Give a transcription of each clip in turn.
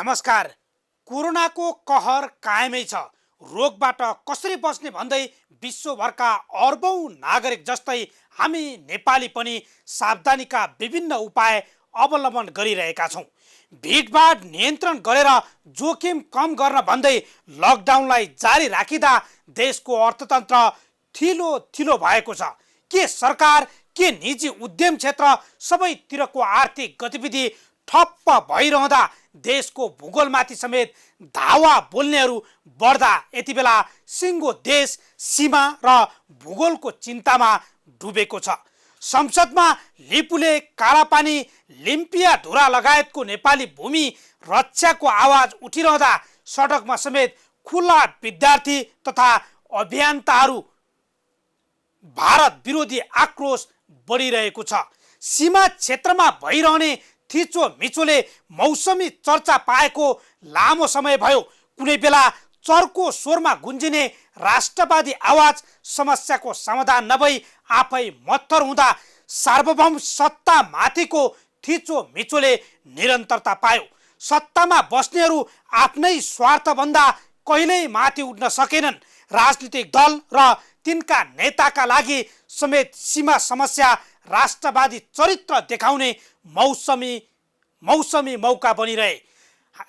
नमस्कार। कोरोनाको कहर कायमै छ। रोगबाट कसरी बच्ने भन्दै विश्वभरका अर्बौं नागरिक जस्तै हामी नेपाली पनि सावधानीका विभिन्न उपाय अवलम्बन गरिरहेका छौँ। भिडभाड नियन्त्रण गरेर जोखिम कम गर्न भन्दै लकडाउनलाई जारी राखिँदा देशको अर्थतन्त्र थिलो भएको छ। के सरकार, के निजी उद्यम क्षेत्र सबैतिरको आर्थिक गतिविधि ठप्प भइरहँदा देशको भूगोलमाथि समेत धावा बोल्नेहरू बढ्दा यति बेला सिङ्गो देश सीमा र भूगोलको चिन्तामा डुबेको छ। संसदमा लिपुले, कालापानी, लिम्पियाधुरा लगायतको नेपाली भूमि रक्षाको आवाज उठिरहँदा सडकमा समेत खुला विद्यार्थी तथा अभियन्ताहरू भारत विरोधी आक्रोश बढिरहेको छ। सीमा क्षेत्रमा भइरहने थिचो मिचोले मौसमी चर्चा पाएको लामो समय भयो। कुनै बेला चर्को स्वरमा गुन्जिने राष्ट्रवादी आवाज समस्याको समाधान नभई आफै मत्थर हुँदा सार्वभौम सत्ता माथिको थिचो मिचोले निरन्तरता पायो। सत्तामा बस्नेहरू आफ्नै स्वार्थभन्दा कहिल्यै माथि उठ्न सकेनन्। राजनीतिक दल र तिनका नेताका लागि समेत सीमा समस्या राष्ट्रवादी चरित्र देखाउने मौसमी मौका बनिरहे।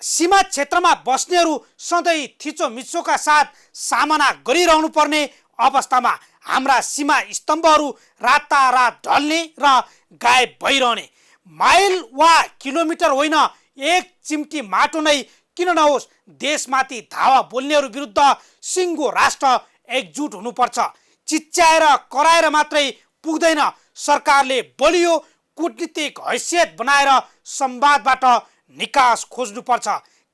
सीमा क्षेत्रमा बस्नेहरू सधैँ थिचो मिचोका साथ सामना गरिरहनु पर्ने अवस्थामा हाम्रा सीमा स्तम्भहरू रातारात ढल्ने र गायब भइरहने। माइल वा किलोमिटर होइन, एक चिम्टी माटो नै किन नहोस्, देशमाथि धावा बोल्नेहरू विरुद्ध सिङ्गो राष्ट्र एकजुट हुनुपर्छ। चिच्याएर कराएर मात्रै पुग्दैन। सरकारले बलियो कूटनीतिक हैसियत बनाएर संवादबाट निकास खोज्नुपर्छ।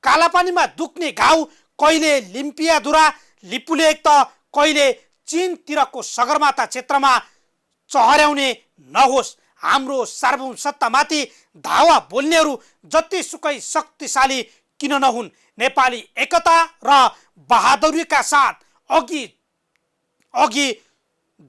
कालापानीमा दुख्ने घाउ कहिले लिम्पियाधुरा, लिपुलेक त कहिले चीनतिरको सगरमाथा क्षेत्रमा चहर्याउने नहोस्। हाम्रो सार्वभौम सत्तामाथि धावा बोल्नेहरू जतिसुकै शक्तिशाली किन नहुन्, नेपाली एकता र बहादुरीका साथ अघि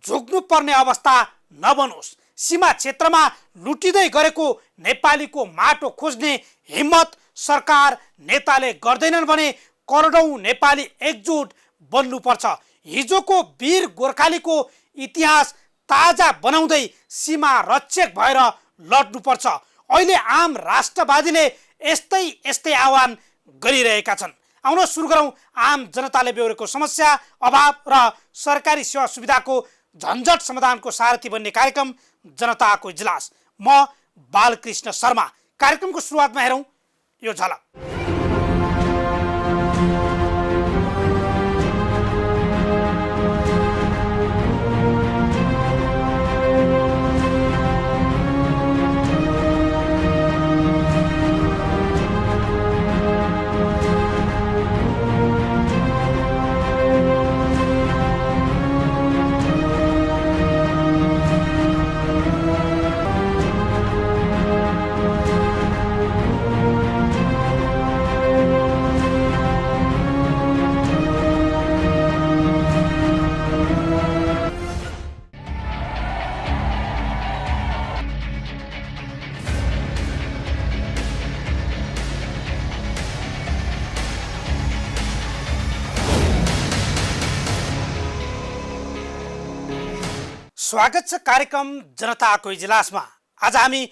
झुक्नुपर्ने अवस्था नबनोस्। सीमा क्षेत्रमा लुटिँदै गरेको नेपालीको माटो खोज्ने हिम्मत सरकार नेताले गर्दैनन् भने करोडौं नेपाली एकजुट बन्नुपर्छ। हिजोको वीर गोर्खालीको इतिहास ताजा बनाउँदै सीमा रक्षक भएर लड्नुपर्छ। अहिले आम राष्ट्रवादीले यस्तै आह्वान गरिरहेका छन्। आउन सुरु गरौँ आम जनताले बेहोरेको समस्या, अभाव र सरकारी सेवा सुविधाको झन्झट समाधानको सारथी बन्ने कार्यक्रम जनताको इजलास। म बालकृष्ण शर्मा। कार्यक्रमको सुरुवातमा हेरौँ यो झलक। स्वागत छ कार्यक्रम जनताको इजलासमा। आज हामी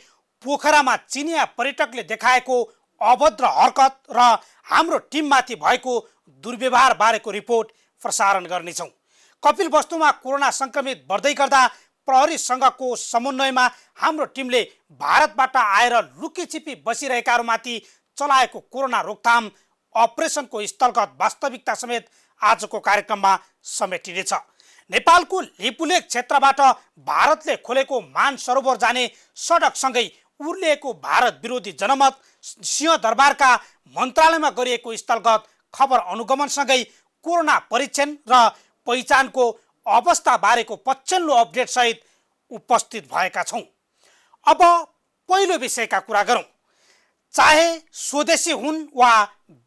पोखरामा चिनिया पर्यटकले देखाएको अभद्र हरकत र हाम्रो टिममाथि भएको दुर्व्यवहार बारेको रिपोर्ट प्रसारण गर्नेछौँ। कपिलवस्तुमा कोरोना सङ्क्रमित बढ्दै गर्दा प्रहरीसँगको समन्वयमा हाम्रो टिमले भारतबाट आएर लुकीछिपी बसिरहेकाहरूमाथि चलाएको कोरोना रोकथाम अपरेसनको स्थलगत वास्तविकता समेत आजको कार्यक्रममा समेटिनेछ। नेपालको लिपुलेक क्षेत्रबाट भारतले खोलेको मानसरोवर जाने सडकसँगै उर्लिएको भारत विरोधी जनमत, सिंहदरबारका मन्त्रालयमा गरिएको स्थलगत खबर अनुगमनसँगै कोरोना परीक्षण र पहिचानको अवस्था बारेको पछिल्लो अपडेट सहित उपस्थित भएका छौँ। अब पहिलो विषयका कुरा गरौँ। चाहे स्वदेशी हुन् वा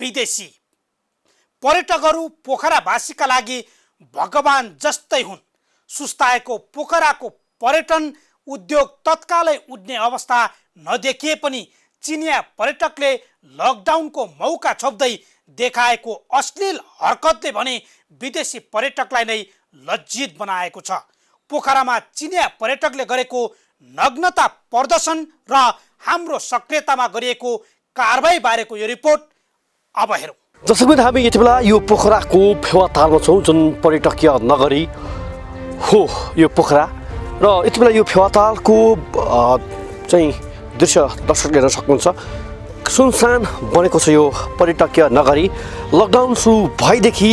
विदेशी, पर्यटकहरू पोखरावासीका लागि भगवान जस्तै हुन्। सुस्ताएको पोखराको पर्यटन उद्योग तत्कालै उड्ने अवस्था नदेखिए पनि चिनिया पर्यटकले लकडाउनको मौका छोप्दै देखाएको अश्लील हरकतले भने विदेशी पर्यटकलाई नै लज्जित बनाएको छ। पोखरामा चिनिया पर्यटकले गरेको नग्नता प्रदर्शन र हाम्रो सक्रियतामा गरिएको कारबाही बारेको यो रिपोर्ट अब हेरौँ। दर्शक हामी यति बेला यो पोखराको फेवातालमा छौँ, जुन पर्यटकीय नगरी हो यो पोखरा। र यति बेला यो फेवातालको चाहिँ दृश्य दर्शकले हेर्न सक्नुहुन्छ। सुनसान बनेको छ यो पर्यटकीय नगरी। लकडाउन सुरु भएदेखि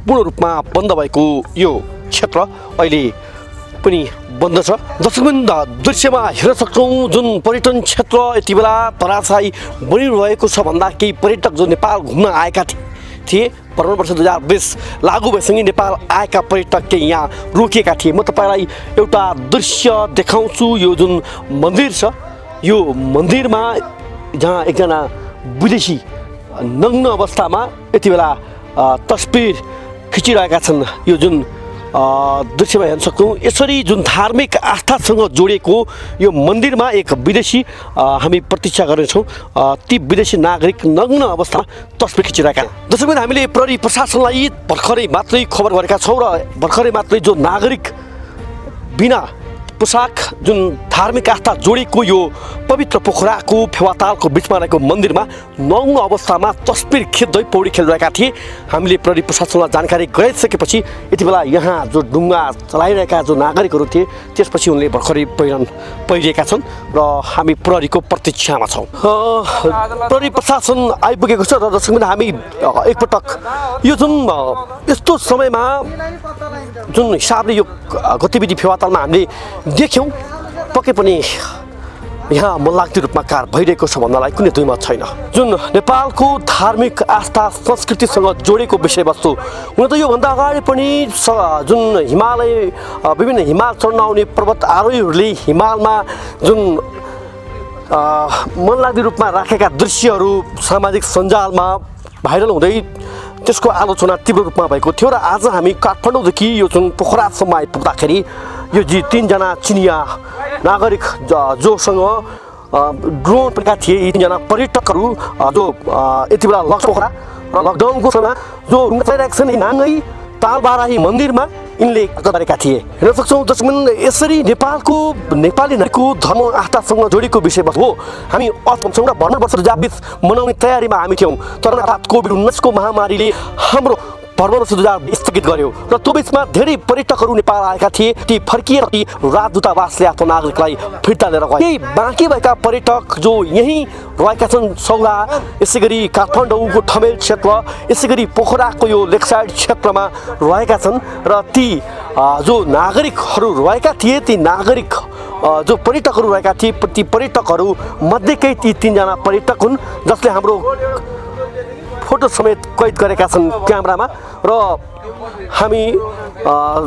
पूर्ण रूपमा बन्द भएको यो क्षेत्र अहिले पनि बन्द छ। दर्शकवृन्द दृश्यमा हेर्न सक्छौँ जुन पर्यटन क्षेत्र यति बेला धराशायी बनिरहेको छ भन्दा केही पर्यटक जो नेपाल घुम्न आएका थिए भर्खर वर्ष 2020 लागू भएसँगै नेपाल आएका पर्यटक केही यहाँ रोकिएका थिए। म तपाईँलाई एउटा दृश्य देखाउँछु। यो जुन मन्दिर छ यो मन्दिरमा जहाँ एकजना विदेशी नग्न अवस्थामा यति बेला तस्बिर खिचिरहेका छन्। यो जुन दृश्यमा हेर्न सक्छौँ। यसरी जुन धार्मिक आस्थासँग जोडिएको यो मन्दिरमा एक विदेशी हामी प्रतीक्षा गर्नेछौँ। ती विदेशी नागरिक नग्न अवस्थामा तस्बिर खिचिरहेका। दर्शकवृन्द हामीले प्रहरी प्रशासनलाई भर्खरै मात्रै खबर गरेका छौँ र भर्खरै मात्रै जो नागरिक बिना पोसाक जुन धार्मिक आस्था जोडिएको यो पवित्र पोखराको फेवातालको बिचमा रहेको मन्दिरमा नग्न अवस्थामा तस्बिर खिच्दै पौडी खेलिरहेका थिए। हामीले प्रहरी प्रशासनलाई जानकारी गराइसकेपछि यति बेला यहाँ जो डुङ्गा चलाइरहेका जो नागरिकहरू थिए त्यसपछि उनले भर्खरै पहिरिएका छन् र हामी प्रहरीको प्रतीक्षामा छौँ। प्रहरी प्रशासन आइपुगेको छ र दर्शकवृन्द हामी एकपटक यो जुन यस्तो समयमा जुन हिसाबले यो गतिविधि फेवातालमा हामीले देख्यौँ पक्कै पनि यहाँ मनलाग्दो रूपमा कार भइरहेको छ भन्नलाई कुनै दुई मत छैन। जुन नेपालको धार्मिक आस्था संस्कृतिसँग जोडेको विषयवस्तु हुन त योभन्दा अगाडि पनि जुन हिमालय विभिन्न हिमाल चढ्न आउने पर्वत आरोहीहरूले हिमालमा जुन मनलाग्दो रूपमा राखेका दृश्यहरू सामाजिक सञ्जालमा भाइरल हुँदै त्यसको आलोचना तीव्र रूपमा भएको थियो र आज हामी काठमाडौँदेखि यो जुन पोखरासम्म आइपुग्दाखेरि यो जी 3 जना चिनिया नागरिक जोसँग ड्रोन परेका थिए। यी 3 जना पर्यटकहरू जो यति बेला पोखरा र लकडाउनको समयमा जो चलिरहेका छन् नाङ्गै तालबाराही मन्दिरमा यिनले गरेका थिए। हेर्न सक्छौँ दर्शकवृन्द यसरी नेपाली नागरिकको धर्म आस्थासँग जोडिएको विषयवस्तु हो। हामी अचम्छौँ र भर्खर वर्ष 2020 मनाउने तयारीमा हामी थियौँ तर कोभिड-19 को महामारीले हाम्रो भर्खर वर्ष 2020 स्थगित गर्यो र त्यो बिचमा धेरै पर्यटकहरू नेपाल आएका थिए। ती फर्किएर ती राजदूतावासले आफ्नो नागरिकलाई फिर्ता लिएर गए। केही बाँकी भएका पर्यटक जो यहीँ रहेका छन् सौला यसै गरी काठमाडौँको ठमेल क्षेत्र यसै गरी पोखराको यो लेकसाइड क्षेत्रमा रहेका छन् र ती जो नागरिकहरू रहेका थिए ती नागरिक जो पर्यटकहरू रहेका थिए ती पर्यटकहरू मध्येकै ती 3 जना पर्यटक हुन् जसले हाम्रो फोटो समेत कैद गरेका छन् क्यामेरामा र हामी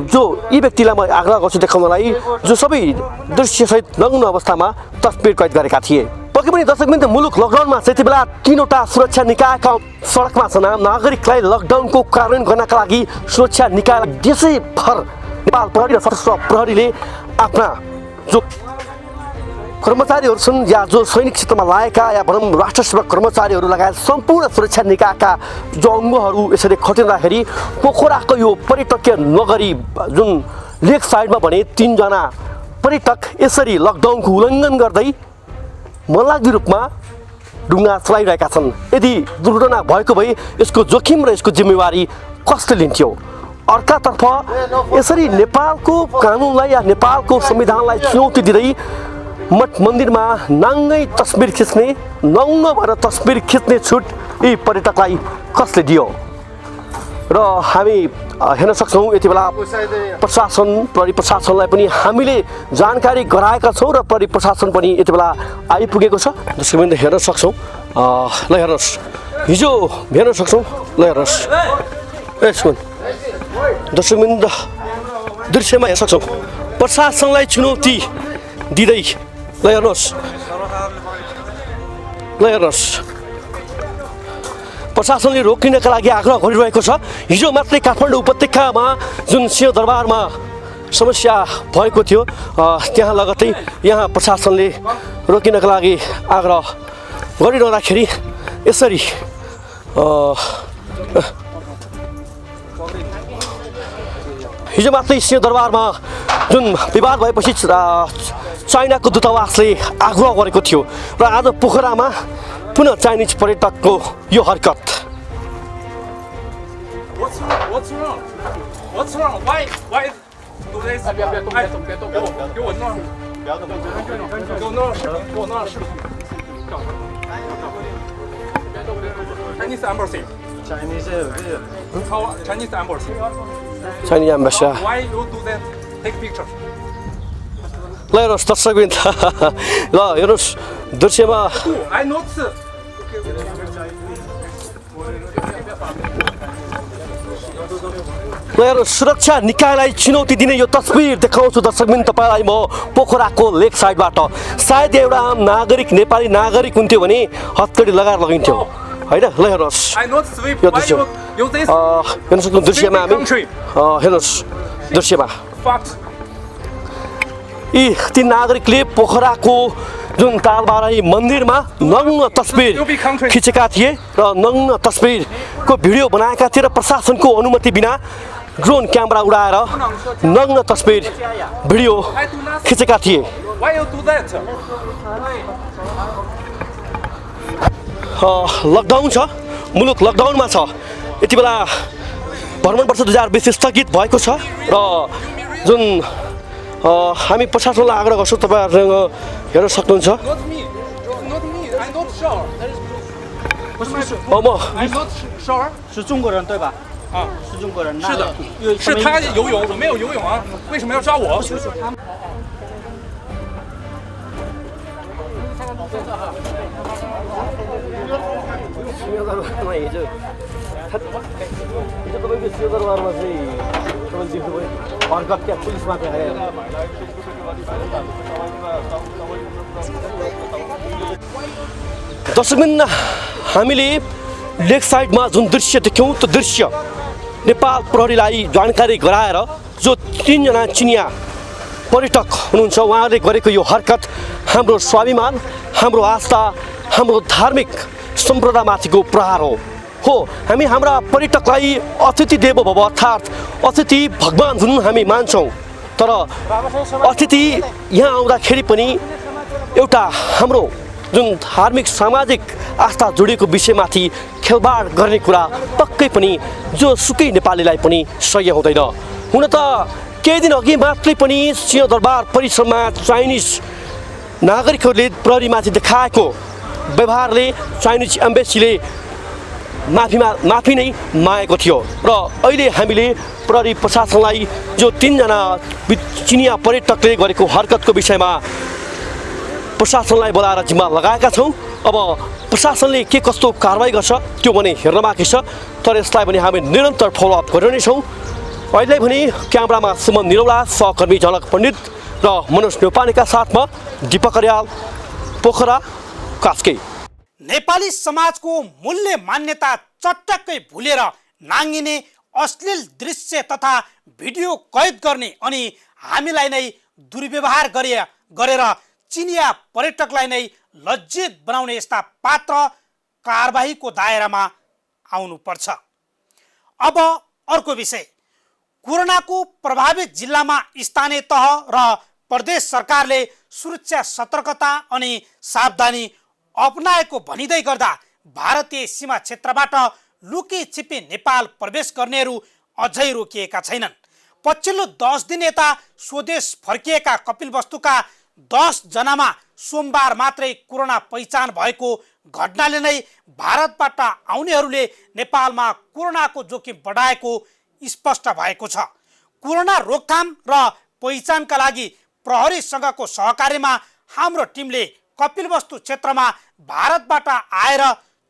जो यी व्यक्तिलाई म आग्रह गर्छु देखाउनलाई जो सबै दृश्यसहित नग्न अवस्थामा तस्बिर कैद गरेका थिए। पक्कै पनि दर्शकवृन्द मुलुक लकडाउनमा त्यति बेला 3वटा सुरक्षा निकायका सडकमा छन्। नागरिकलाई लकडाउनको कार्यान्वयन गर्नका लागि सुरक्षा निकाय देशैभर नेपाल प्रहरी र सशस्त्र प्रहरीले आफ्ना जो कर्मचारीहरू छन् या जो सैनिक क्षेत्रमा लागेका या भनौँ राष्ट्र सेवा कर्मचारीहरू लगायत सम्पूर्ण सुरक्षा निकायका जो अङ्गहरू यसरी खटिँदाखेरि पोखराको यो पर्यटकीय नगरी जुन लेक साइडमा भने 3 जना पर्यटक यसरी लकडाउनको उल्लङ्घन गर्दै मनलाग्दो रूपमा डुङ्गा चलाइरहेका छन्। यदि दुर्घटना भएको भए यसको जोखिम र यसको जिम्मेवारी कसले लिन्थ्यो? अर्कातर्फ यसरी नेपालको कानुनलाई या नेपालको संविधानलाई चुनौती दिँदै मठ मन्दिरमा नाङ्गै तस्बिर खिच्ने नग्न भएर तस्बिर खिच्ने छुट यी पर्यटकलाई कसले दियो? र हामी हेर्न सक्छौँ यति बेला प्रहरी प्रशासनलाई पनि हामीले जानकारी गराएका छौँ र प्रहरी प्रशासन पनि यति बेला आइपुगेको छ। दर्शकवृन्द हेर्न सक्छौँ ल हेर्नुहोस् हिजो हेर्न सक्छौँ ल हेर्नुहोस् सुन दर्शकवृन्द दृश्यमा हेर्न सक्छौँ प्रशासनलाई चुनौती दिँदै ल हेर्नुहोस् प्रशासनले रोकिनका लागि आग्रह गरिरहेको छ। हिजो मात्रै काठमाडौँ उपत्यकामा जुन सिंहदरबारमा समस्या भएको थियो त्यहाँ लगत्तै यहाँ प्रशासनले रोकिनका लागि आग्रह गरिरहँदाखेरि यसरी हिजो मात्रै सिंहदरबारमा जुन विवाद भएपछि चाइनाको दूतावासले आग्रह गरेको थियो र आज पोखरामा पुनः चाइनिज पर्यटकको यो हरकत What's wrong? What's wrong? Why do this?别动，给我弄，给我弄视频。Chinese embassy. Chinese embassy. Chinese embassy Why you do that? Take picture. ल हेर्नुहोस् दर्शकवृन्द ल हेर्नुहोस् दृश्यमा I not. ल हेर्नुहोस् सुरक्षा निकायलाई चुनौती दिने यो तस्बिर देखाउँछु दर्शकवृन्द तपाईँलाई म पोखराको लेक साइडबाट सायद एउटा आम नागरिक नेपाली नागरिक हुन्थ्यो भने हत्कडी लगाएर लगिन्थ्यो होइन ल हेर्नुहोस् I not sweep. यो Why दृश्य you this? हेर्न सक्नु दृश्यमा हामी हेर्नुहोस् दृश्यमा Fuck. यी ती नागरिकले पोखराको जुन तालबाराई मन्दिरमा नग्न तस्बिर खिचेका थिए र नग्न तस्बिरको भिडियो बनाएका थिए र प्रशासनको अनुमति बिना ड्रोन क्यामेरा उडाएर नग्न तस्बिर भिडियो खिचेका थिए Why you do that? Lockdown छ मुलुक लकडाउनमा छ यति बेला भ्रमण वर्ष 2020 स्थगित भएको छ र जुन हामी प्रशासनलाई आग्रह गर्छौँ तपाईँहरू हेर्न सक्नुहुन्छ Not me. Not me. I'm not sure. म I'm not sure. 是中国人对吧？啊，是中国人。是的有，是他游泳，我没有游泳啊，为什么要抓我？ सिंहदरबारमा हिजो तपाईँको सिंहदरबारमा चाहिँ तपाईँले देख्नुभयो हरकत क्या पुलिसमा दर्शकवृन्द हामीले लेक साइडमा जुन दृश्य देख्यौँ त्यो दृश्य नेपाल प्रहरीलाई जानकारी गराएर जो 3 जना चिनिया पर्यटक हुनुहुन्छ उहाँले गरेको यो हरकत हाम्रो स्वाभिमान हाम्रो आस्था हाम्रो धार्मिक सम्प्रदायमाथिको प्रहार हो हामी हाम्रा पर्यटकलाई अतिथि देवो भव अर्थात् अतिथि भगवान हुन् हामी मान्छौँ तर अतिथि यहाँ आउँदाखेरि पनि एउटा हाम्रो जुन धार्मिक सामाजिक आस्था जोडिएको विषयमाथि खेलबाड गर्ने कुरा पक्कै पनि जो सुकै नेपालीलाई पनि सह्य हुँदैन हुन त केही दिन अघि मात्रै पनि सिंहदरबार परिसरमा चाइनिज नागरिकहरूले प्रहरीमाथि देखाएको व्यवहारले चाइनिज एम्बेसीले माफी नै मागेको थियो र अहिले हामीले प्रहरी प्रशासनलाई जो 3 जना चिनिया पर्यटकले गरेको हरकतको विषयमा प्रशासनलाई बोलाएर जिम्मा लगाएका छौँ अब प्रशासनले के कस्तो कारबाही गर्छ त्यो भने हेर्न बाँकी छ तर यसलाई पनि हामी निरन्तर फलोअप गरिरहनेछौँ अहिले भने क्यामेरामा सुमन निरौला सहकर्मी झलक पण्डित र मनोज नेपालीका साथमा दीपक अर्याल पोखरा कास्की नेपाली समाजको मूल्य मान्यता चटक्कै भुलेर नाङ्गिने अश्लील दृश्य तथा भिडियो कैद गर्ने अनि हामीलाई नै दुर्व्यवहार गरेर चिनिया पर्यटकलाई नै लज्जित बनाउने यस्ता पात्र कारबाहीको दायरामा आउनुपर्छ। अब अर्को विषय, कोरोनाको प्रभावित जिल्लामा स्थानीय तह र प्रदेश सरकारले सुरक्षा सतर्कता अनि सावधानी अपनाएको भनिँदै गर्दा भारतीय सीमा क्षेत्रबाट लुकी छिपी नेपाल प्रवेश गर्नेहरू अझै रोकिएका छैनन्। पछिल्लो 10 दिन यता स्वदेश फर्किएका कपिलवस्तुका 10 जनामा सोमबार मात्रै कोरोना पहिचान भएको घटनाले नै भारतबाट आउनेहरूले नेपालमा कोरोनाको जोखिम बढाएको स्पष्ट भएको छ। कोरोना रोकथाम र पहिचानका लागि प्रहरीसँगको सहकार्यमा हाम्रो टिमले कपिलवस्तु क्षेत्रमा भारतबाट आएर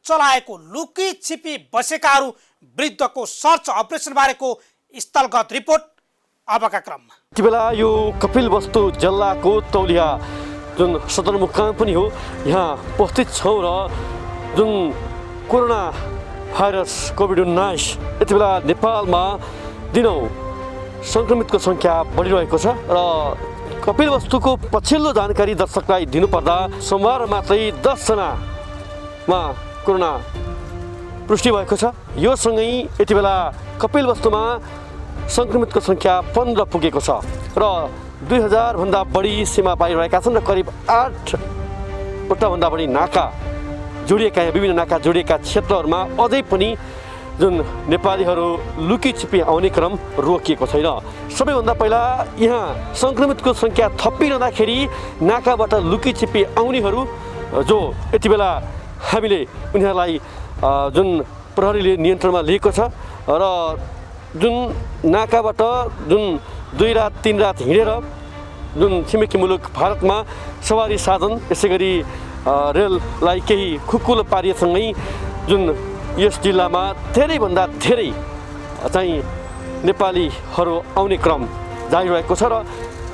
चलाएको लुकी छिपी बसेकाहरू विरुद्धको सर्च अपरेसन बारेको स्थलगत रिपोर्ट अबका क्रममा। यति बेला यो कपिलवस्तु जिल्लाको तौलिया जुन सदरमुकाम पनि हो यहाँ उपस्थित छौँ र जुन कोरोना भाइरस कोभिड-19 यति बेला नेपालमा दिनौँ सङ्क्रमितको सङ्ख्या बढिरहेको छ र कपिलवस्तुको पछिल्लो जानकारी दर्शकलाई दिनुपर्दा सोमबार मात्रै 10 जनामा कोरोना पुष्टि भएको छ। यो सँगै यति बेला कपिलवस्तुमा सङ्क्रमितको सङ्ख्या 15 पुगेको छ र 2000 भन्दा बढी सीमा पारिरहेका छन् र करिब 8वटा भन्दा बढी नाका जोडिएका विभिन्न नाका जोडिएका क्षेत्रहरूमा अझै पनि जुन नेपालीहरू लुकीछिपी आउने क्रम रोकिएको छैन। सबैभन्दा पहिला यहाँ सङ्क्रमितको सङ्ख्या थपिरहँदाखेरि नाकाबाट लुकीछिपी आउनेहरू जो यति बेला हामीले उनीहरूलाई जुन प्रहरीले नियन्त्रणमा लिएको छ र जुन नाकाबाट जुन 2 रात 3 रात हिँडेर जुन छिमेकी मुलुक भारतमा सवारी साधन यसै गरी रेललाई केही खुकुलो पारिएसँगै जुन यस जिल्लामा धेरैभन्दा धेरै चाहिँ नेपालीहरू आउने क्रम जारी रहेको छ र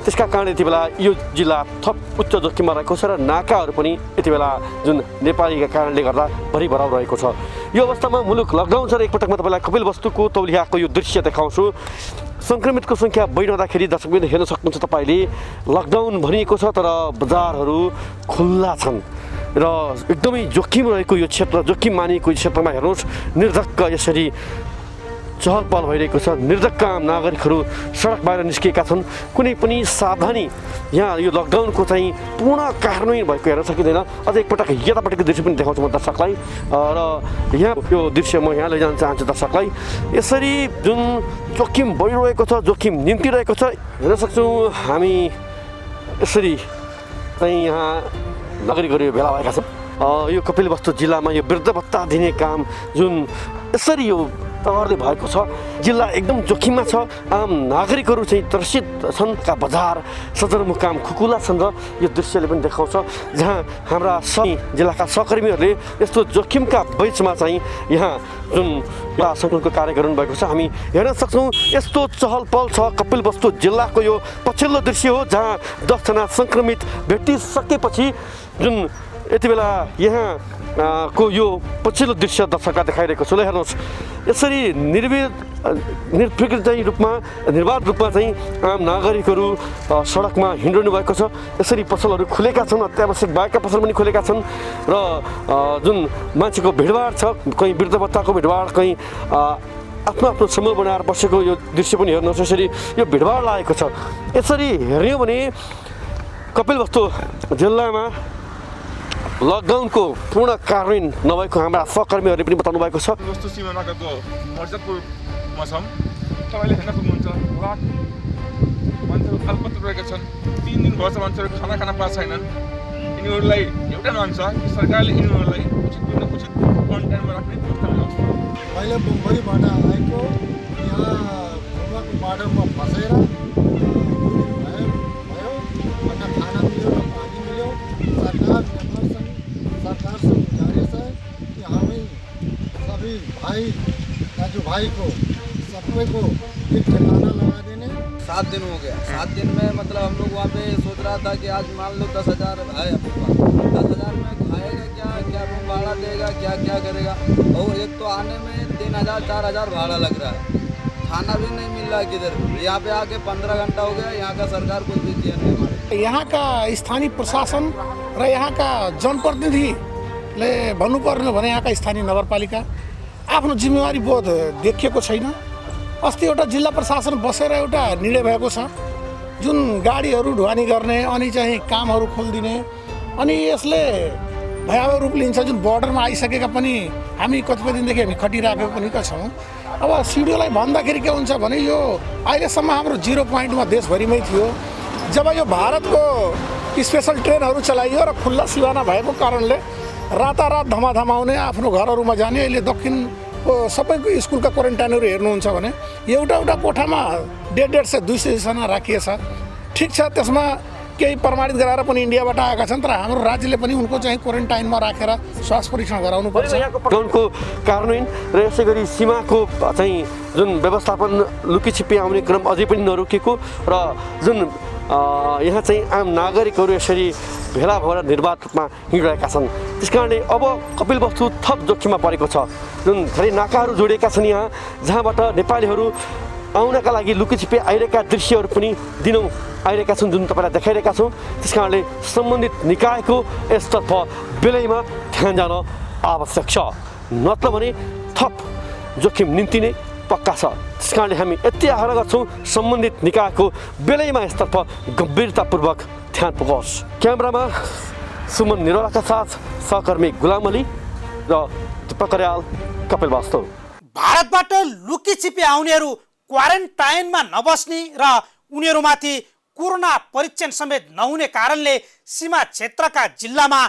त्यसका कारण यति बेला यो जिल्ला थप उच्च जोखिममा रहेको छ र नाकाहरू पनि यति बेला जुन नेपालीका कारणले गर्दा भरि भराउ रहेको छ। यो अवस्थामा मुलुक लकडाउन छ र एकपटक म तपाईँलाई कपिलवस्तुको तौलियाको यो दृश्य देखाउँछु। सङ्क्रमितको सङ्ख्या बढिरहँदाखेरि दर्शकबिन हेर्न सक्नुहुन्छ तपाईँले लकडाउन भनिएको छ तर बजारहरू खुल्ला छन् र एकदमै जोखिम रहेको यो क्षेत्र जोखिम मानिएको यो क्षेत्रमा हेर्नुहोस् निर्धक्क यसरी चहल पहल भइरहेको छ। निर्धक्क आम नागरिकहरू सडक बाहिर निस्किएका छन्। कुनै पनि सावधानी यहाँ यो लकडाउनको चाहिँ पूर्ण कार्यान्वयन भएको हेर्न सकिँदैन। अझ एकपटक यतापट्टिको दृश्य पनि देखाउँछु म दर्शकलाई र यहाँ यो दृश्य म यहाँ लैजान चाहन्छु दर्शकलाई। यसरी जुन जोखिम बढिरहेको छ जोखिम निम्तिरहेको छ हेर्न सक्छौँ हामी। यसरी चाहिँ यहाँ नागरिकहरू भेला भएका छन्। यो कपिलवस्तु जिल्लामा यो वृद्ध भत्ता दिने काम जुन यसरी यो प्रहरले भएको छ जिल्ला एकदम जोखिममा छ। आम नागरिकहरू चाहिँ त्रसित छन्। का बजार सदरमुकाम खुकुला छन् र यो दृश्यले पनि देखाउँछ जहाँ हाम्रा जिल्लाका सहकर्मीहरूले यस्तो जोखिमका बीचमा चाहिँ यहाँ जुन सङ्कलनको कार्य गर्नुभएको छ हामी हेर्न सक्छौँ। यस्तो चहल पहल छ कपिलवस्तु जिल्लाको यो पछिल्लो दृश्य हो जहाँ 10 जना सङ्क्रमित भेटिसकेपछि जुन यति बेला यहाँ को यो पछिल्लो दृश्य दर्शकलाई देखाइरहेको छु। ल हेर्नुहोस् यसरी निर्विघ्न चाहिँ रूपमा निर्वाध रूपमा चाहिँ आम नागरिकहरू सडकमा हिँडिरहनु भएको छ। यसरी पसलहरू खुलेका छन् अत्यावश्यक भएका पसल पनि खुलेका छन् र जुन मान्छेको भिडभाड छ कहीँ वृद्ध भत्ताको भिडभाड कहीँ आफ्नो आफ्नो समूह बनाएर बसेको यो दृश्य पनि हेर्नुहोस्। यसरी यो भिडभाड लागेको छ। यसरी हेर्ने हो भने कपिलवस्तु जिल्लामा लकडाउनको पूर्ण कार्यान्वयन नभएको हाम्रा सहकर्मीहरूले पनि बताउनु भएको छ। वस्तु सिमानाको मर्जापुरमा छौँ। तपाईँले हेर्न सक्नुहुन्छ लाख मान्छेहरू अल्पत्र रहेका छन्। 3 दिन भएछ मान्छेहरू खाना खान पाएको छैनन्। यिनीहरूलाई एउटा माग छ कि सरकारले यिनीहरूलाई उचित क्वारेन्टाइनमा राख्ने व्यवस्था मिलाउँछ। मैले मुम्बईबाट आएको यहाँ घुमाको बाटोमा फसेर भयो न खाना मिल्यो न पानी मिल्यो। सरकार से गुजारिश है कि हमें सभी भाई दाजू भाई को सबको एक ठिकाना लगा देने। 7 दिन हो गया। 7 दिन में मतलब हम लोग वहाँ पे सोच रहा था कि आज मान लो 10,000 है अपने पास। 10,000 में खाएगा क्या रूम भाड़ा देगा क्या करेगा। और एक तो आने में 3,000 4,000 भाड़ा लग रहा है। खाना भी नहीं मिल रहा है किधर। यहाँ पे आके 15 घंटा हो गया। यहाँ का सरकार कुछ भी किया नहीं हमारे। यहाँ का स्थानीय प्रशासन र यहाँ का जनप्रतिनिधिले भन्नुपर्ने भने यहाँ का स्थानीय नगरपालिका आफ्नो जिम्मेवारी बोध देखिएको छैन। अस्ति एउटा जिल्ला प्रशासन बसेर एउटा निर्णय भएको छ जुन गाडीहरू ढुवानी गर्ने अनि चाहिँ कामहरू खोलिदिने अनि यसले भयावह रूप लिन्छ। जुन बोर्डरमा आइसकेका पनि हामी कतिपय दिनदेखि हामी खटिरहेको पनि छौँ। अब सिडिओलाई भन्दाखेरि के हुन्छ भने यो अहिलेसम्म हाम्रो 0 पोइन्टमा देशभरिमै थियो। जब यो भारतको स्पेसल ट्रेनहरू चलाइयो र खुल्ला सिमाना भएको कारणले रातारात धमाधम आउने आफ्नो घरहरूमा जाने। अहिले दक्षिणको सबैको स्कुलका क्वारेन्टाइनहरू हेर्नुहुन्छ भने एउटा कोठामा 150 200 जना राखिएछ। ठिक छ त्यसमा केही प्रमाणित गराएर पनि इन्डियाबाट आएका छन् तर हाम्रो राज्यले पनि उनको चाहिँ क्वारेन्टाइनमा राखेर स्वास्थ्य परीक्षण गराउनु पर्छ। लकडाउनको कार्यान्वयन र यसै गरी सीमाको चाहिँ जुन व्यवस्थापन लुकीछिपी आउने क्रम अझै पनि नरोकिएको र जुन यहाँ चाहिँ आम नागरिकहरू यसरी भेला भएर निर्वाध रूपमा हिँडिरहेका छन्। त्यस कारणले अब कपिलवस्तु थप जोखिममा परेको छ। जुन धेरै नाकाहरू जोडिएका छन् यहाँ जहाँबाट नेपालीहरू आउनका लागि लुकीछिपी आइरहेका दृश्यहरू पनि दिनौँ आइरहेका छन् जुन तपाईँलाई देखाइरहेका छौँ। त्यस कारणले सम्बन्धित निकायको यसतर्फ बेलैमा ध्यान जान आवश्यक छ, नत्र भने थप जोखिम निम्ति नै पक्का छ। त्यस कारणले हामी यति आग्रह गर्छौँ सम्बन्धित निकायको बेलैमा यसतर्फ गम्भीरतापूर्वक ध्यान पुगाओस्। क्यामेरामा सुमन निरौलाका साथ सहकर्मी गुलाम अली र दीपक अर्याल, कपिल वास्तव। भारतबाट लुकी छिपी आउनेहरू क्वारेन्टाइनमा नबस्ने र उनीहरूमाथि कोरोना परीक्षण समेत नहुने कारणले सीमा क्षेत्रका जिल्लामा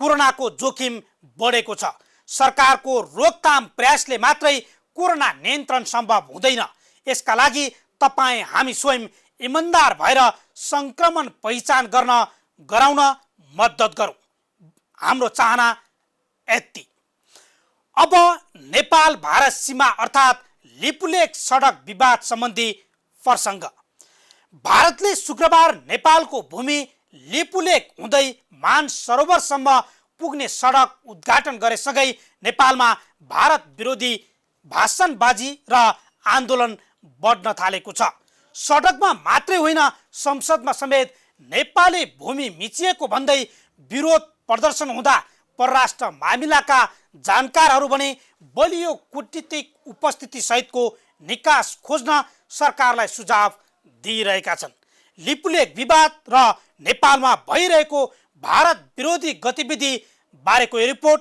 कोरोनाको जोखिम बढेको छ। सरकारको रोकथाम प्रयासले मात्रै कोरोना नियन्त्रण सम्भव हुँदैन। यसका लागि तपाईँ हामी स्वयं इमान्दार भएर सङ्क्रमण पहिचान गराउन मद्दत गरौँ। हाम्रो चाहना यति। अब नेपाल भारत सीमा अर्थात् लिपुलेक सडक विवाद सम्बन्धी प्रसङ्ग। भारतले शुक्रबार नेपालको भूमि लिपुलेक हुँदै मानसरोवरसम्म पुग्ने सडक उद्घाटन गरेसँगै नेपालमा भारत विरोधी भाषणबाजी र आन्दोलन बढ्न थालेको छ। सडकमा मात्रै होइन, संसदमा समेत नेपाली भूमि मिचिएको भन्दै विरोध प्रदर्शन हुँदा परराष्ट्र मामिलाका जानकारहरू भने बलियो कूटनीतिक उपस्थिति सहितको निकास खोज्न सरकारलाई सुझाव दिइरहेका छन्। लिपुलेक विवाद र नेपालमा भइरहेको भारत विरोधी गतिविधि बारेको रिपोर्ट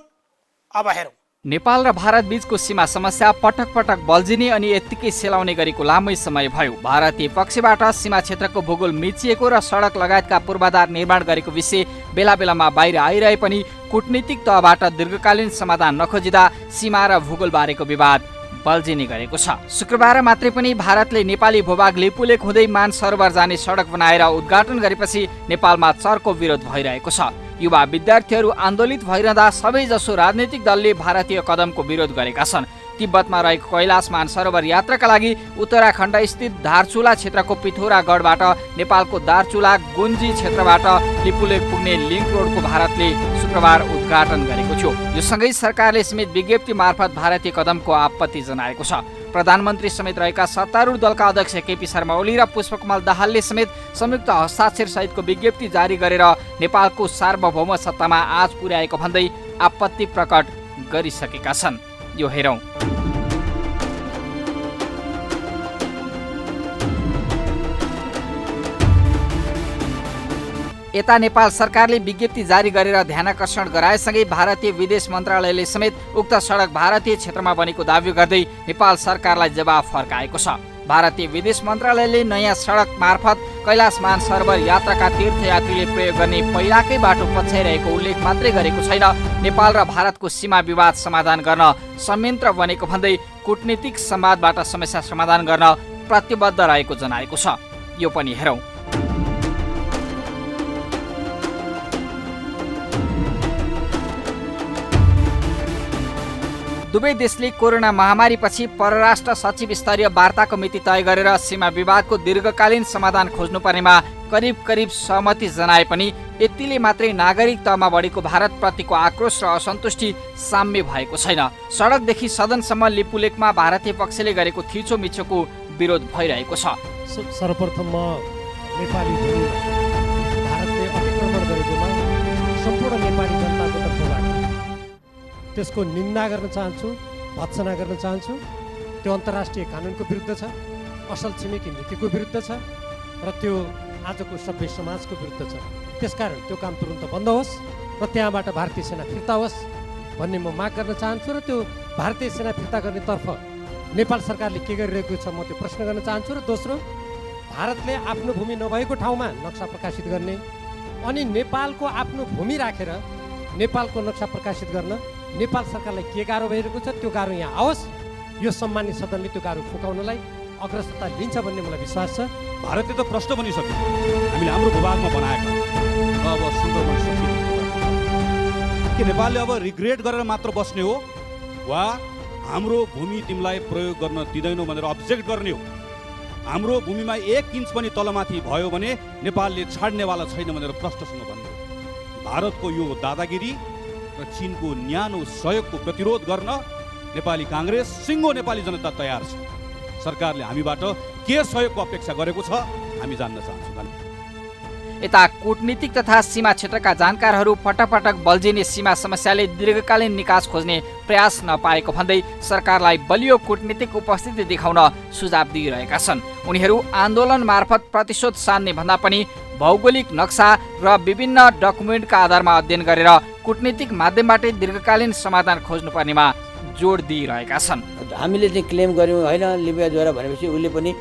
अब हेरौँ। नेपाल र भारत बीचको सीमा समस्या पटक पटक बल्झिने अनि यत्तिकै सेलाउने गरेको लामै समय भयो। भारतीय पक्षबाट सीमा क्षेत्रको भूगोल मिचिएको र सडक लगायतका पूर्वाधार निर्माण गरेको विषय बेला बेलामा बाहिर आइरहे पनि कूटनीतिक तहबाट दीर्घकालीन समाधान नखोजिँदा सीमा र भूगोल बारेको विवाद बल्झिने गरेको छ। शुक्रबार मात्रै पनि भारतले नेपाली भूभाग लिपुलेक हुँदै मानसरोवर जाने सडक बनाएर उद्घाटन गरेपछि नेपालमा चर्को विरोध भइरहेको छ। युवा विद्यार्थीहरू आन्दोलित भइरहँदा सबैजसो राजनीतिक दलले भारतीय कदमको विरोध गरेका छन्। तिब्बतमा रहेको कैलाश मानसरोवर यात्राका लागि उत्तराखण्ड स्थित दार्चुला क्षेत्रको पिथौरागढबाट नेपालको दार्चुला गुन्जी क्षेत्रबाट लिपुलेक पुग्ने लिङ्क रोडको भारतले शुक्रबार उद्घाटन गरेको थियो। यो सँगै सरकारले समेत विज्ञप्ति मार्फत भारतीय कदमको आपत्ति जनाएको छ। प्रधानमन्त्री समेत रहेका सत्तारूढ दलका अध्यक्ष केपी शर्मा ओली र पुष्पकमल दाहालले समेत संयुक्त हस्ताक्षर सहितको विज्ञप्ति जारी गरेर नेपालको सार्वभौम सत्तामा आँच पुर्याएको भन्दै आपत्ति प्रकट गरिसकेका छन्। यो हेरौँ। यता नेपाल सरकारले विज्ञप्ति जारी गरेर ध्यानाकर्षण गराएसँगै भारतीय विदेश मन्त्रालयले समेत उक्त सडक भारतीय क्षेत्रमा बनेको दावी गर्दै नेपाल सरकारलाई जवाफ फर्काएको छ। भारतीय विदेश मन्त्रालयले नयाँ सडक मार्फत कैलाश मानसरोवर यात्राका तीर्थयात्रीले प्रयोग गर्ने पहिलाकै बाटो पछ्याइरहेको उल्लेख मात्रै गरेको छैन, नेपाल र भारतको सीमा विवाद समाधान गर्न संयन्त्र बनेको भन्दै कूटनीतिक संवादबाट समस्या समाधान गर्न प्रतिबद्ध रहेको जनाएको छ। यो पनि हेरौँ। दुवै देशले कोरोना महामारीपछि परराष्ट्र सचिव स्तरीय वार्ताको मिति तय गरेर सीमा विवादको दीर्घकालीन समाधान खोज्नुपर्नेमा करिब सहमति जनाए पनि यतिले मात्रै नागरिक तहमा बढेको भारतप्रतिको आक्रोश र असन्तुष्टि साम्य भएको छैन। सडकदेखि सदनसम्म लिपुलेकमा भारतीय पक्षले गरेको थिचोमिचोको विरोध भइरहेको छ। सर्वप्रथम म नेपाली भूमिमा भारतले अतिक्रमण गरेकोमा सम्पूर्ण नेपाली जनताको तर्फबाट त्यसको निन्दा गर्न चाहन्छु, भत्सना गर्न चाहन्छु। त्यो अन्तर्राष्ट्रिय कानुनको विरुद्ध छ, असल छिमेकी नीतिको विरुद्ध छ र त्यो आजको सभ्य समाजको विरुद्ध छ। त्यसकारण त्यो काम तुरुन्त बन्द होस् र त्यहाँबाट भारतीय सेना फिर्ता होस् भन्ने म माग गर्न चाहन्छु र त्यो भारतीय सेना फिर्ता गर्नेतर्फ नेपाल सरकारले के गरिरहेको छ म त्यो प्रश्न गर्न चाहन्छु। र दोस्रो, भारतले आफ्नो भूमि नभएको ठाउँमा नक्सा प्रकाशित गर्ने अनि नेपालको आफ्नो भूमि राखेर नेपालको नक्सा प्रकाशित गर्न नेपाल सरकारलाई के गाह्रो भइरहेको छ त्यो गाह्रो यहाँ आओस्। यो सम्मानित सदनले त्यो गाह्रो फुकाउनलाई अग्रसरता लिन्छ भन्ने मलाई विश्वास छ। भारतले त प्रश्न बनिसक्यो, हामीले हाम्रो भूभागमा बनाएका र अब सुन्दर बनिसक्यो के नेपालले अब रिग्रेट गरेर मात्र बस्ने हो वा हाम्रो भूमि तिमीलाई प्रयोग गर्न दिँदैनौ भनेर अब्जेक्ट गर्ने हो? हाम्रो भूमिमा 1 इन्च पनि तलमाथि भयो भने नेपालले छाड्नेवाला छैन भनेर प्रश्नसँग भन्ने हो। भारतको यो दादागिरी र चीनको न्यानो सहयोगको प्रतिरोध गर्न नेपाली काङ्ग्रेस, सिङ्गो नेपाली जनता तयार छ। सरकारले हामीबाट के सहयोगको अपेक्षा गरेको छ हामी जान्न चाहन्छौँ। यता कूटनीतिक तथा सीमा क्षेत्रका जानकारहरू पटक बल्झिने सीमा समस्याले दीर्घकालीन निकास खोज्ने प्रयास नपाएको भन्दै सरकारलाई बलियो कूटनीतिक उपस्थिति देखाउन सुझाव दिइरहेका छन्। उनीहरू आन्दोलन मार्फत प्रतिशोध सान्ने भन्दा पनि भौगोलिक नक्सा र विभिन्न डकुमेन्टका आधारमा अध्ययन गरेर कूटनीतिक माध्यमबाटै दीर्घकालीन समाधान खोज्नुपर्नेमा जोड दिइरहेका छन्। हामीले चाहिँ क्लेम गर्यौँ होइन लिबियाद्वारा भनेपछि उसले पनि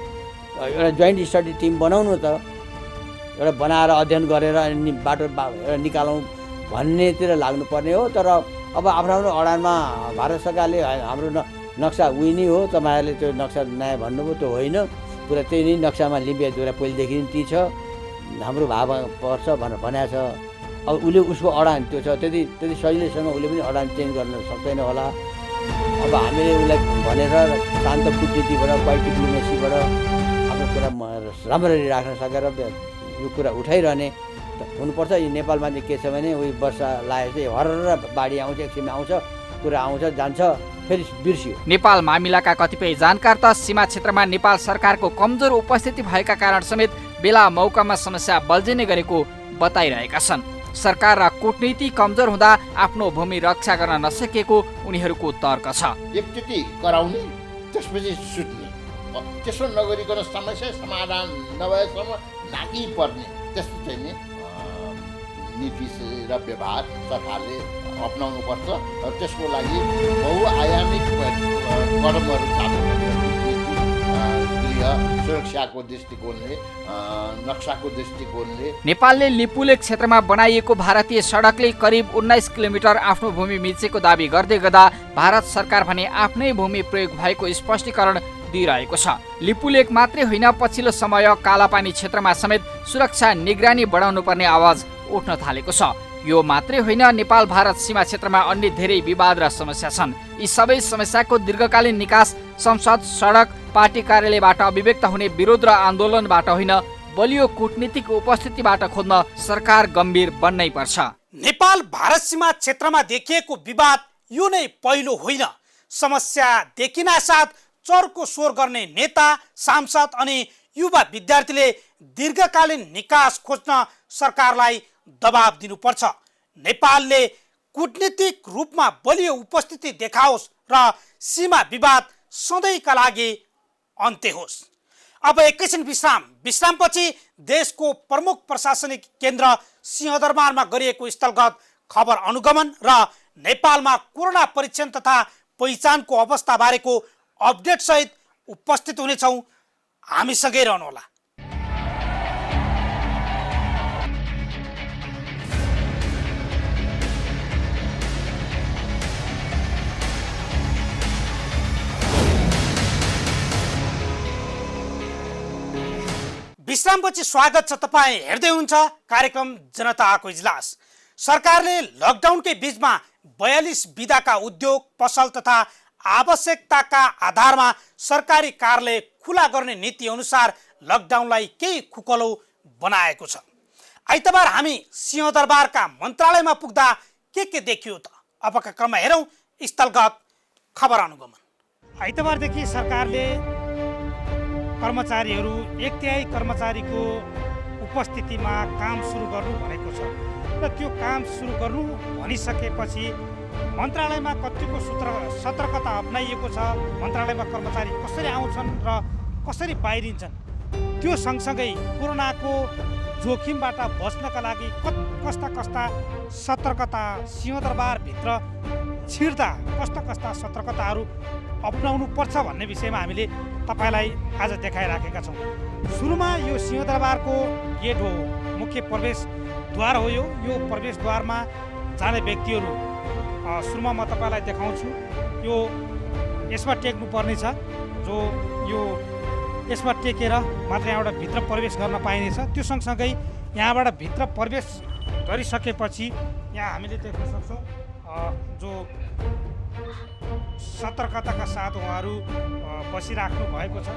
एउटा जोइन्ट स्टडी टिम बनाउनु त एउटा बनाएर अध्ययन गरेर बाटो एउटा निकालौँ भन्नेतिर लाग्नुपर्ने हो। तर अब आफ्नो आफ्नो अडानमा भारत सरकारले हाम्रो नक्सा उही नै हो, तपाईँहरूले त्यो नक्सा नयाँ भन्नुभयो, त्यो होइन, पुरा त्यही नै नक्सामा लिबियाद्वारा पहिलेदेखि ती छ, हाम्रो भाव पर्छ भनेर भनेको छ। अब उसले उसको अडान त्यो छ, त्यति सजिलैसँग उसले पनि अडान चेन्ज गर्न सक्दैन होला। अब हामीले उसलाई भनेर शान्त कूटनीतिबाट वाइट डिप्लोमेसीबाट आफ्नो कुरा राम्ररी राख्न सकेर यो कुरा उठाइरहने हुनुपर्छ। यो नेपालमा चाहिँ के छ भने उही वर्षा लागेपछि हर बाढी आउँछ, एकछिनमा आउँछ, कुरा आउँछ जान्छ, फेरि बिर्सियो। नेपाल मामिलाका कतिपय जानकार त सीमा क्षेत्रमा नेपाल सरकारको कमजोर उपस्थिति भएका कारण समेत बेला मौकामा समस्या बल्झिने गरेको बताइरहेका छन्। सरकार र कूटनीति कमजोर हुँदा आफ्नो भूमि रक्षा गर्न नसकेको उनीहरूको तर्क छ। एकचोटि कराउने त्यसपछि सुत्ने, त्यसो नगरिकन समस्या समाधान नभएसम्म नाकी पर्ने त्यस्तो चाहिँ नि नीति र व्यवहार सरकारले अपनाउनुपर्छ। त्यसको लागि बहुआयामिक कदमहरू चाल्नुपर्छ। सुरक्षाको दृष्टिकोणले, नक्साको दृष्टिकोणले नेपालले लिपुलेक क्षेत्रमा बनाइएको भारतीय सडकले करिब 19 किलोमिटर आफ्नो भूमि मिचेको दावी गर्दै गर्दा भारत सरकार भने आफ्नै भूमि प्रयोग भएको स्पष्टीकरण दिइरहेको छ। लिपुलेक मात्रै होइन, पछिल्लो समय कालापानी क्षेत्रमा समेत सुरक्षा निगरानी बढाउनु पर्ने आवाज उठ्न थालेको छ। यो मात्रै होइन, नेपाल भारत सीमा क्षेत्रमा अन्य धेरै विवाद र समस्या छन्। यी सबै समस्याको दीर्घकालीन निकास संसद, सडक, पार्टी कार्यालयबाट अभिव्यक्त हुने विरोध र आन्दोलनबाट होइन, बलियो कूटनीतिक उपस्थितिबाट खोज्न सरकार गम्भीर बन्नै पर्छ। नेपाल भारत सीमा क्षेत्रमा देखिएको विवाद यो नै पहिलो होइन। समस्या देखिनासाथ चर्को स्वर गर्ने नेता, सांसद अनि युवा विद्यार्थीले दीर्घकालीन निकास खोज्न सरकारलाई दबाब दिनुपर्छ। नेपालले कूटनीतिक रूपमा बलियो उपस्थिति देखाओस् र सीमा विवाद सधैँका लागि अन्त्य होस्। अब एकैछिन विश्रामपछि देशको प्रमुख प्रशासनिक केन्द्र सिंहदरबारमा गरिएको स्थलगत खबर अनुगमन र नेपालमा कोरोना परीक्षण तथा पहिचानको अवस्था बारेको अपडेट सहित उपस्थित हुनेछौँ। हामीसँगै रहनुहोला। विश्रामपछि स्वागत छ। तपाईँ हेर्दै हुनुहुन्छ कार्यक्रम जनताको इजलास। सरकारले लकडाउनकै बीचमा 42 विधाका उद्योग, पसल तथा आवश्यकताका आधारमा सरकारी कार्यालय खुला गर्ने नीति अनुसार लकडाउनलाई केही खुकलो बनाएको छ। आइतबार हामी सिंहदरबारका मन्त्रालयमा पुग्दा के देखियो त? अबका क्रममा हेरौँ स्थलगत खबर अनुगमन। आइतबारदेखि सरकारले कर्मचारीहरू 1/3 कर्मचारीको उपस्थितिमा काम सुरु गर्नु भनेको छ र त्यो काम सुरु गर्नु भनिसकेपछि मन्त्रालयमा कतिको सतर्कता अप्नाइएको छ, मन्त्रालयमा कर्मचारी कसरी आउँछन् र कसरी बाहिरिन्छन्, त्यो सँगसँगै कोरोनाको जोखिमबाट बच्नका लागि कस्ता सतर्कता सिंहदरबारभित्र छिर्दा कस्ता सतर्कताहरू अपनाउनु पर्छ भन्ने विषयमा हामीले तपाईँलाई आज देखाइराखेका छौँ। सुरुमा यो सिंहदरबारको गेट हो, मुख्य प्रवेशद्वार हो। यो प्रवेशद्वारमा जाने व्यक्तिहरू सुरुमा म तपाईँलाई देखाउँछु। यो यसमा टेक्नुपर्ने छ, जो यो यसमा टेकेर मात्र यहाँबाट भित्र प्रवेश गर्न पाइनेछ। त्यो सँगसँगै यहाँबाट भित्र प्रवेश गरिसकेपछि यहाँ हामीले देख्न सक्छौँ जो सतर्कताका साथ उहाँहरू बसिराख्नु भएको छ।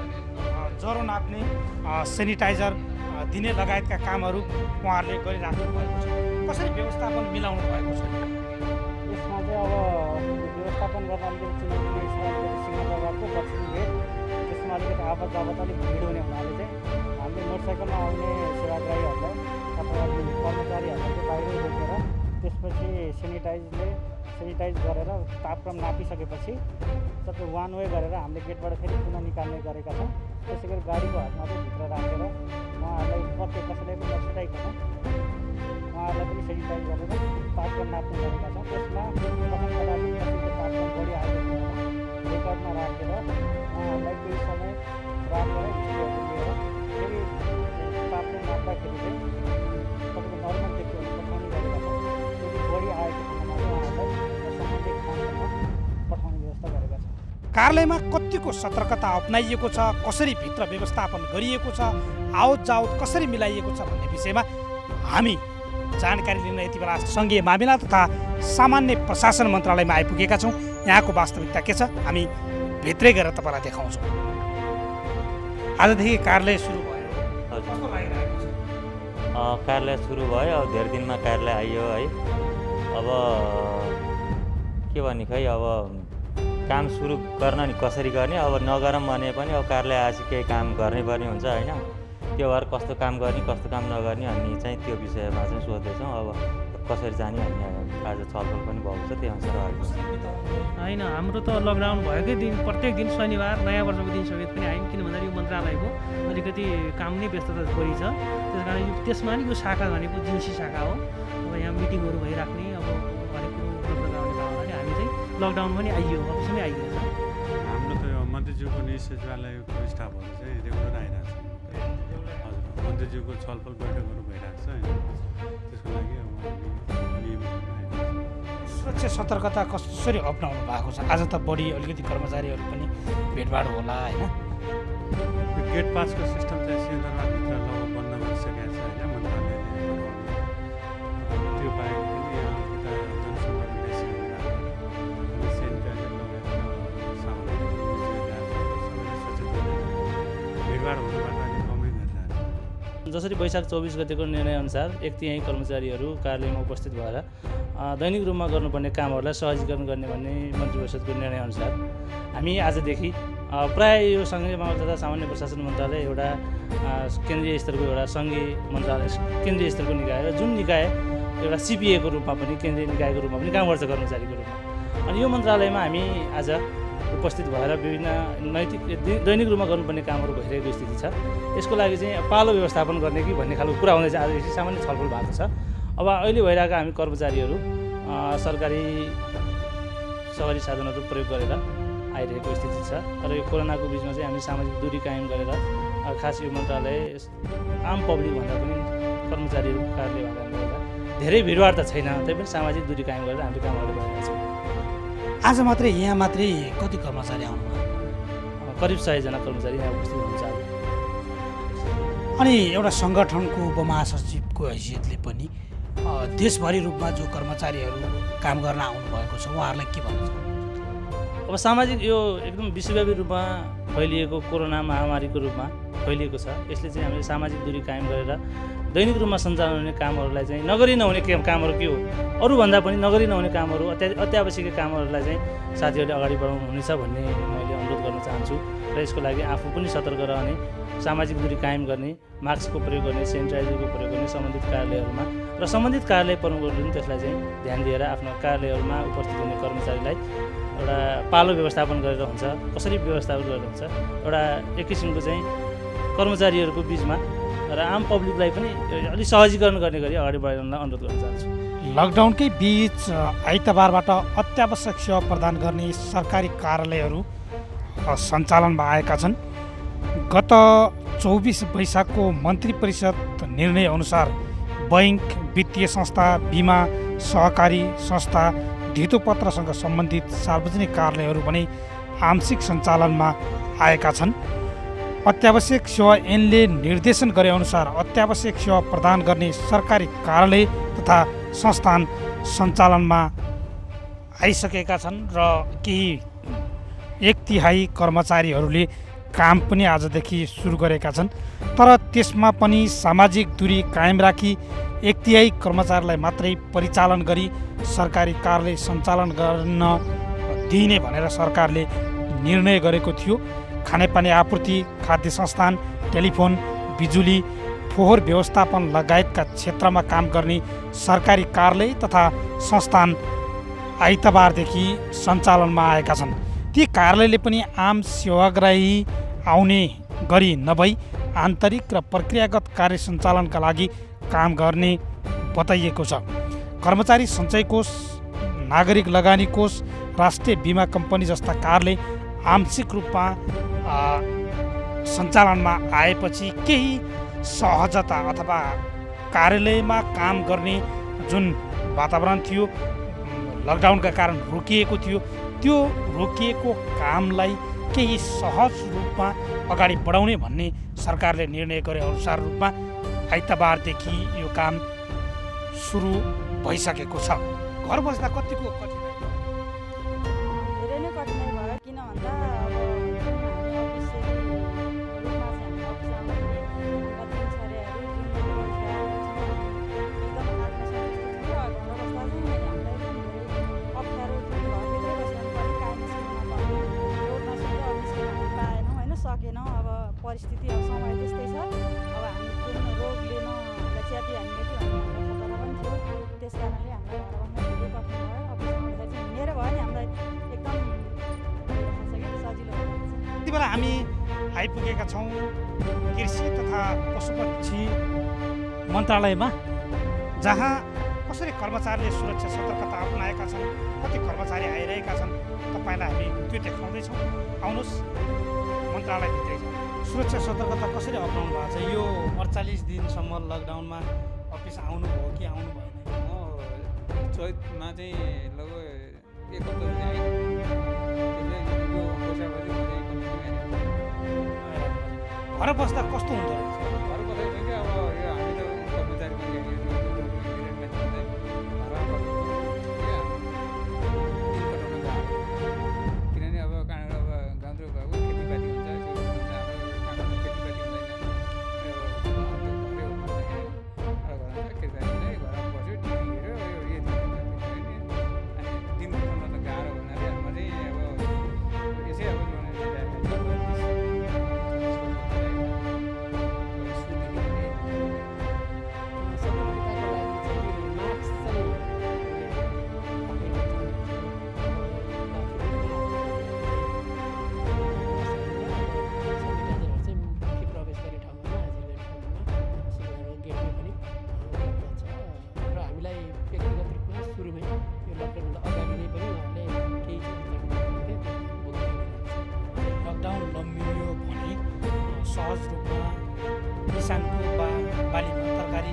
ज्वरो नाप्ने, सेनिटाइजर दिने लगायतका कामहरू उहाँहरूले गरिराख्नु भएको छ। कसरी व्यवस्थापन मिलाउनु भएको छ? यसमा चाहिँ अब व्यवस्थापन गर्न अलिकति चुनौती छ। सिंहदरबारको पश्चिम गेट, त्यसमा अलिकति आवत जावत अलिक भिड हुने हुनाले चाहिँ हामीले मोटरसाइकलमा आउने सेवाग्राहीहरूलाई अथवा कर्मचारीहरूलाई चाहिँ बाहिरै रोकेर त्यसपछि सेनिटाइज गरेर तापक्रम नापिसकेपछि सबै वान वे गरेर हामीले गेटबाट फेरि पुनः निकाल्ने गरेका छौँ। त्यसै गरी गाडीको हातमा चाहिँ भित्र राखेर उहाँहरूलाई प्रत्येक कसैलाई पनि नछुटाइकन उहाँहरूलाई पनि सेनिटाइज गरेर तापक्रम नाप्ने गरेका छौँ। त्यसमा प्रथमका लागि कसैको तापक्रम बढी आएको बेलामा रेकर्डमा राखेर उहाँहरूलाई केही समय राखेर हिस्ट्रीहरू लिएर फेरि तापक्रम नाप्दाखेरि चाहिँ तपाईँको नर्मल व्यक्तिहरू पठाउने गरेका छौँ। यदि बढी आएको खण्डमा चाहिँ उहाँहरूलाई सम्बन्धित ठाउँसम्म पठाउने व्यवस्था गरेका छौँ। कार्यालयमा कतिको सतर्कता अपनाइएको छ, कसरी भित्र व्यवस्थापन गरिएको छ, आवत जावत कसरी मिलाइएको छ भन्ने विषयमा हामी जानकारी लिन यति बेला सङ्घीय मामिला तथा सामान्य प्रशासन मन्त्रालयमा आइपुगेका छौँ। यहाँको वास्तविकता के छ हामी भित्रै गएर तपाईँलाई देखाउँछौँ। आजदेखि कार्यालय सुरु भयो, कस्तो लागिरहेको छ? कार्यालय सुरु भयो, अब धेरै दिनमा कार्यालय आइयो है। अब के भन्ने खै, अब काम सुरु गर्न नि कसरी गर्ने, अब नगरौँ भने पनि अब कार्यालय आएपछि केही काम गर्नै पर्ने हुन्छ होइन। त्यो भएर कस्तो काम गर्ने कस्तो काम नगर्ने भन्ने चाहिँ त्यो विषयमा चाहिँ सोध्दैछौँ। अब कसरी जाने भन्ने आज छलफल पनि भएको छ, त्यही अनुसार आएको छ। होइन, हाम्रो त लकडाउन भएकै दिन प्रत्येक दिन शनिबार नयाँ वर्षको दिन समेत पनि आयौँ, किन भन्दा यो मन्त्रालयको अलिकति काम नै व्यस्तता बढी छ। त्यस कारण त्यसमा नि यो शाखा भनेको जिन्सी शाखा हो। अब यहाँ मिटिङहरू भइराख्ने, अब हरेक कुरो उपलब्ध गराउने कारणले हामी चाहिँ लकडाउन पनि आइयो, अफिसमै आइएको छ। हाम्रो त यो मन्त्रीज्यूको निज सचिवालयको स्टाफहरू चाहिँ रेगुलर आइरहेको छ। हजुर, मन्त्रीज्यूको छलफल बैठकहरू भइरहेको छ होइन, त्यसको लागि अब सुरक्षा सतर्कता कसरी अप्नाउनु भएको छ? आज त बढी अलिकति कर्मचारीहरू पनि भेटभाड होला होइन। गेट पासको सिस्टम चाहिँ सिंहदरबारभित्र लगभग बन्द भइसकेको छ होइन मन्त्रालयले। त्यो बाहेक पनि यहाँ जनसम्पर्क बेसी हुँदैन, सेनिटाइजर लगाएर सामानहरू सचेत भिडभाड हुनबाट अलिक कमै गरिरहेको छ। जसरी वैशाख 24 गतेको निर्णयअनुसार 1 तिहाई कर्मचारीहरू कार्यालयमा उपस्थित भएर दैनिक रूपमा गर्नुपर्ने कामहरूलाई सहजीकरण गर्ने भन्ने मन्त्रिपरिषदको निर्णयअनुसार हामी आजदेखि प्राय यो सङ्घीय मामला तथा सामान्य प्रशासन मन्त्रालय एउटा केन्द्रीय स्तरको एउटा सङ्घीय मन्त्रालय केन्द्रीय स्तरको निकाय र जुन निकाय एउटा सिपिएको रूपमा पनि केन्द्रीय निकायको रूपमा पनि काम गर्छ कर्मचारीको रूपमा। अनि यो मन्त्रालयमा हामी आज उपस्थित भएर विभिन्न नैतिक दैनिक रूपमा गर्नुपर्ने कामहरू भइरहेको स्थिति छ। यसको लागि चाहिँ पालो व्यवस्थापन गर्ने कि भन्ने खालको कुरा हुँदै चाहिँ आजदेखि सामान्य छलफल भएको छ। अब अहिले भइरहेका हामी कर्मचारीहरू सरकारी सवारी साधनहरू प्रयोग गरेर आइरहेको स्थिति छ। तर यो कोरोनाको बिचमा चाहिँ हामी सामाजिक दूरी कायम गरेर खास यो मन्त्रालय आम पब्लिक भन्दा पनि कर्मचारीहरूको कार्यालय भएकाले गर्दा धेरै भिडभाड त छैन, तैपनि सामाजिक दूरी कायम गरेर हामीले कामहरू गरिरहेका छौँ। आज मात्रै यहाँ मात्रै कति कर्मचारी आउनुभयो? करिब 100 जना कर्मचारी यहाँ उपस्थित हुनुहुन्छ। अनि एउटा सङ्गठनको उपमहासचिवको हैसियतले पनि देशभरि रूपमा जो कर्मचारीहरू काम गर्न आउनुभएको छ उहाँहरूलाई के भन्नु छ? अब सामाजिक यो एकदम विश्वव्यापी रूपमा फैलिएको कोरोना महामारीको रूपमा फैलिएको छ। यसले चाहिँ हामीले सामाजिक दूरी कायम गरेर दैनिक रूपमा सञ्चालन हुने कामहरूलाई चाहिँ नगरी नहुने कामहरू के हो, अरूभन्दा पनि नगरी नहुने कामहरू अत्यावश्यक कामहरूलाई चाहिँ साथीहरूले अगाडि बढाउनु हुनेछ भन्ने मैले अनुरोध गर्न चाहन्छु। र यसको लागि आफू पनि सतर्क रहने, सामाजिक दूरी कायम गर्ने, मास्कको प्रयोग गर्ने, सेनिटाइजरको प्रयोग गर्ने सम्बन्धित कार्यालयहरूमा र सम्बन्धित कार्यालय प्रमुखहरूले पनि त्यसलाई चाहिँ ध्यान दिएर आफ्नो कार्यालयहरूमा उपस्थित हुने कर्मचारीलाई एउटा पालो व्यवस्थापन गरेर हुन्छ, कसरी व्यवस्थापन गरेर हुन्छ, एउटा एक किसिमको चाहिँ कर्मचारीहरूको बिचमा र आम पब्लिकलाई पनि अलिक सहजीकरण गर्ने गरी अगाडि बढाउनलाई अनुरोध गर्न चाहन्छु। लकडाउनकै बिच आइतबारबाट अत्यावश्यक सेवा प्रदान गर्ने सरकारी कार्यालयहरू सञ्चालनमा आएका छन्। गत 24 वैशाखको मन्त्री परिषद निर्णयअनुसार बैङ्क, वित्तीय संस्था, बिमा, सहकारी संस्था, धितोपत्रसँग सम्बन्धित सार्वजनिक कार्यालयहरू पनि आंशिक सञ्चालनमा आएका छन्। अत्यावश्यक सेवा ऐनले निर्देशन गरेअनुसार अत्यावश्यक सेवा प्रदान गर्ने सरकारी कार्यालय तथा संस्थान सञ्चालनमा आइसकेका छन् र केही 1 तिहाई कर्मचारीहरूले काम पनि आजदेखि सुरु गरेका छन्। तर त्यसमा पनि सामाजिक दूरी कायम राखी 1 तिहाई कर्मचारीलाई मात्रै परिचालन गरी सरकारी कार्यालय सञ्चालन गर्न दिइने भनेर सरकारले निर्णय गरेको थियो। खानेपानी आपूर्ति, खाद्य संस्थान, टेलिफोन, बिजुली फोहोर व्यवस्थापन लगायतका क्षेत्रमा काम गर्ने सरकारी कार्यालय तथा संस्थान आइतबारदेखि सञ्चालनमा आएका छन्। ती कार्यालयले पनि आम सेवाग्राही आउने गरी नभई आन्तरिक र प्रक्रियागत कार्य सञ्चालनका लागि काम गर्ने बताइएको छ। कर्मचारी सञ्चय कोष, नागरिक लगानी कोष, राष्ट्रिय बिमा कम्पनी जस्ता कार्यालय आंशिक रूपमा सञ्चालनमा आएपछि केही सहजता अथवा कार्यालयमा काम गर्ने जुन वातावरण थियो लकडाउनका कारण रोकिएको थियो, त्यो रोकिएको कामलाई केही सहज रूपमा अगाडि बढाउने भन्ने सरकारले निर्णय गरे अनुसार रूपमा आइतबारदेखि यो काम सुरु भइसकेको छ। घर बस्दा कतिको कठिनाइ? धेरै नै कठिनाइ भयो। किन भन्दा अब हामी अफिसियली रूपमा चाहिँ हामी अफिस आउँदाखेरि दिनचर्याहरू जुन रोजगार एकदम आत्मसन्तुष्ट थियो। घर बस्दा चाहिँ हामीलाई धेरै अप्ठ्यारो घरभित्रै बस्नु पर्ने, काहीँ निस्किनु नपाउने, रोड नसक्दा निस्किन हामी पाएनौँ होइन, सकेनौँ। अब परिस्थिति समय त्यस्तै छ। अब हामी जुन रोगले च्यापी हामीले कि भन्ने हामीलाई खतरा पनि थियो। त्यस कारणले हामीलाई घर बस्न धेरै कठिन भयो। अफिस आउँदाखेरि चाहिँ हिँडेर भयो नि हामीलाई एकदम सजिलो हुन्छ। यति बेला हामी आइपुगेका छौँ कृषि तथा पशुपक्षी मन्त्रालयमा, जहाँ कसरी कर्मचारीले सुरक्षा सतर्कता अपनाएका छन्, कति कर्मचारी आइरहेका छन्, तपाईँलाई हामी त्यो देखाउँदैछौँ। आउनुहोस्, मन्त्रालयभित्रै छ। सुरक्षा सतर्कता कसरी अपनाउनु भएको छ? यो 48 दिनसम्म लकडाउनमा अफिस आउनुभयो कि आउनु भएन? चैतमा चाहिँ लगभग 1 हप्ता चाहिँ घर बस्दा कस्तो हुँदो रहेछ? घर बस्दा चाहिँ अब यो हामी त कर्मचारी किनभने अब गाउँतिर गएको खेतीपाती हुन्छ, सहज रूपमा किसानको बालीमा तरकारी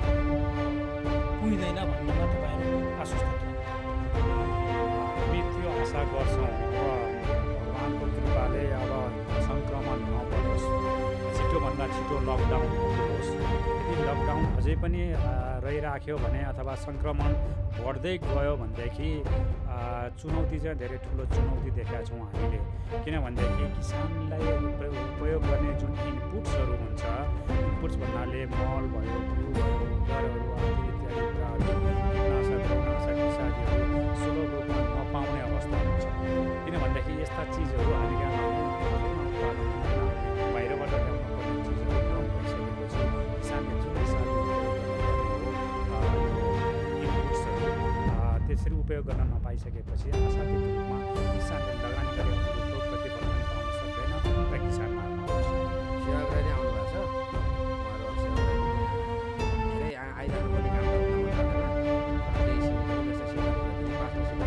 पुग्दैन भन्नेमा तपाईँहरू आश्वस्त थियो? हामी त्यो आशा गर्छौँ। भगवानको कृपाले अब सङ्क्रमण नबढोस्, छिटोभन्दा छिटो लकडाउन होस्। यदि लकडाउन अझै पनि रहिराख्यो भने अथवा सङ्क्रमण बढ्दै गयो भनेदेखि चुनौती चाहिँ धेरै ठुलो चुनौती देखेका छौँ हामीले। किनभनेदेखि किसानलाई उपयोग गर्ने जुन इनपुट्सहरू हुन्छ, इनपुट्स भन्नाले मल भयो, बिउ भयो, दरहरू आदि इत्यादि कुराहरू, कीटनाशक इत्यादिहरू सुलभ रूपमा नपाउने अवस्था हुन्छ। किनभनेदेखि यस्ता चिजहरू हामी कहाँ उत्पादन हुँदैन, बाहिरबाट ल्याउनु पर्ने चिजहरू ल्याउनु भइसकेपछि किसानले जुन हिसाबले त्यसरी उपयोग गर्न नपाइसकेपछि आशातीत रूपमा किसानले लगानी गरे अनुरूप प्रतिफल पनि पाउन सक्दैन र किसान मार्न पर्छ। सेवाग्राहीले आउनु भएको छ, उहाँहरू धेरै आइरहनु पर्ने काम गर्नु केही सीमित जस्तै सेवाग्राही पाँचमा